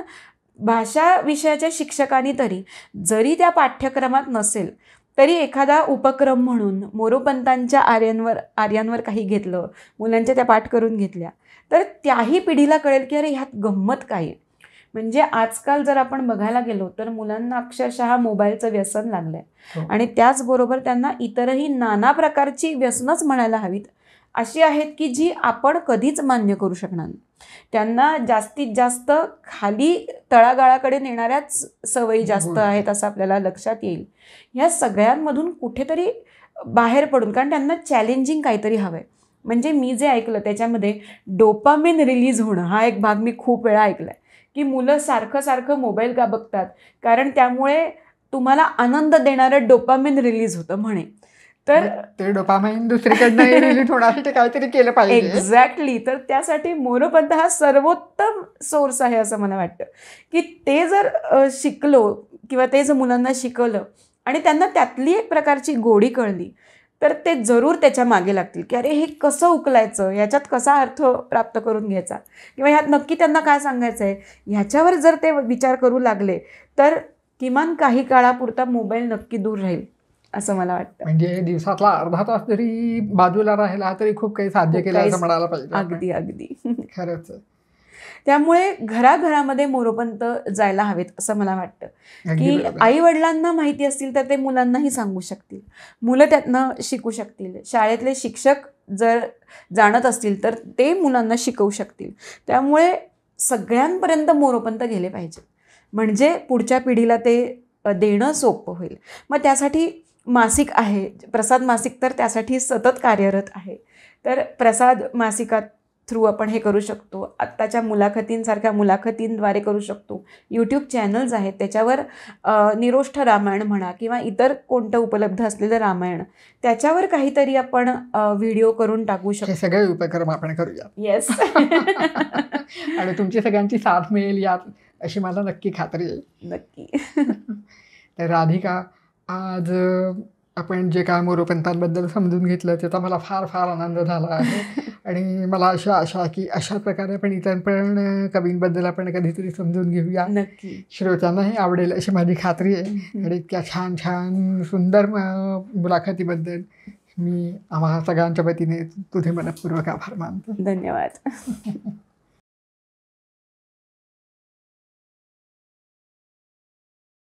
भाषा विषयाच्या शिक्षकांनी तरी, जरी त्या पाठ्यक्रमात नसेल तरी एखादा उपक्रम म्हणून मोरोपंतांच्या आर्यांवर काही घेतलं, मुलांच्या त्या पाठ करून घेतल्या, तर त्याही पिढीला कळेल की अरे ह्यात गंमत काय आहे. म्हणजे आजकाल जर आपण बघायला गेलो तर मुलांना अक्षरशः मोबाईलचं व्यसन लागलं आहे. आणि त्याचबरोबर त्यांना इतरही नाना प्रकारची व्यसनच म्हणायला हवीत अशी आहेत की जी आपण कधीच मान्य करू शकणार नाही. त्यांना जास्तीत जास्त खाली तळागाळाकडे नेणाऱ्याच सवयी जास्त आहेत असं आपल्याला लक्षात येईल. ह्या सगळ्यांमधून कुठेतरी बाहेर पडून, कारण त्यांना चॅलेंजिंग काहीतरी हवं आहे. म्हणजे मी जे ऐकलं त्याच्यामध्ये डोपामिन रिलीज होणं हा एक भाग मी खूप वेळा ऐकला आहे की मुलं सारखं मोबाईल का बघतात, कारण त्यामुळे तुम्हाला आनंद देणारं डोपामिन रिलीज होतं म्हणे. तर ते डोपामाइन दुसरीकडनं रिलीज होण्यासाठी काहीतरी केलं पाहिजे. एक्झॅक्टली. तर त्यासाठी मोरोपंत हा सर्वोत्तम सोर्स आहे असं मला वाटतं की ते जर शिकलो किंवा ते जर मुलांना शिकवलं आणि त्यांना त्यातली एक प्रकारची गोडी कळली तर ते जरूर त्याच्या मागे लागतील की अरे हे कसं उकलायचं, ह्याच्यात कसा अर्थ प्राप्त करून घ्यायचा, किंवा ह्यात नक्की त्यांना काय सांगायचं आहे, ह्याच्यावर जर ते विचार करू लागले तर किमान काही काळापुरता मोबाईल नक्की दूर राहील असं मला वाटतं. म्हणजे दिवसातला अर्धा तास जरी बाजूला राहिला तरी खूप काही साध्य केलं असं म्हणायला पाहिजे. अगदी अगदी खरंच. त्यामुळे घराघरामध्ये मोरोपंत जायला हवेत असं मला वाटतं की आई वडिलांना माहिती असतील तर ते मुलांनाही सांगू शकतील, मुलं त्यातनं शिकू शकतील, शाळेतले शिक्षक जर जाणत असतील तर ते मुलांना शिकवू शकतील. त्यामुळे सगळ्यांपर्यंत मोरोपंत गेले पाहिजे, म्हणजे पुढच्या पिढीला ते देणं सोपं होईल. मग त्यासाठी मासिक आहे, प्रसाद मासिक, तर त्यासाठी सतत कार्यरत आहे. तर प्रसाद मासिकात थ्रू आपण हे करू शकतो. आत्ताच्या मुलाखतींसारख्या मुलाखतींद्वारे करू शकतो. यूट्यूब चॅनल्स आहेत त्याच्यावर निरोष्ठ रामायण म्हणा किंवा इतर कोणतं उपलब्ध असलेलं रामायण त्याच्यावर काहीतरी आपण व्हिडिओ करून टाकू शकतो. हे सगळे उपक्रम आपण करूया. येस. आणि तुमची सगळ्यांची साथ मिळेल यात अशी मला नक्की खात्री आहे. नक्की. तर राधिका, आज आपण जे काय मोरोपंतांबद्दल समजून घेतलं त्याचा मला फार फार आनंद झाला आहे. आणि मला अशा आशा की अशा प्रकारे आपण इतर पण कवींबद्दल आपण कधीतरी समजून घेऊया. नक्की. श्रोत्यांनाही आवडेल अशी माझी खात्री आहे. आणि इतक्या छान छान सुंदर मुलाखतीबद्दल मी आम्हा सगळ्यांच्या वतीने तुझे मनःपूर्वक आभार मानतो. धन्यवाद.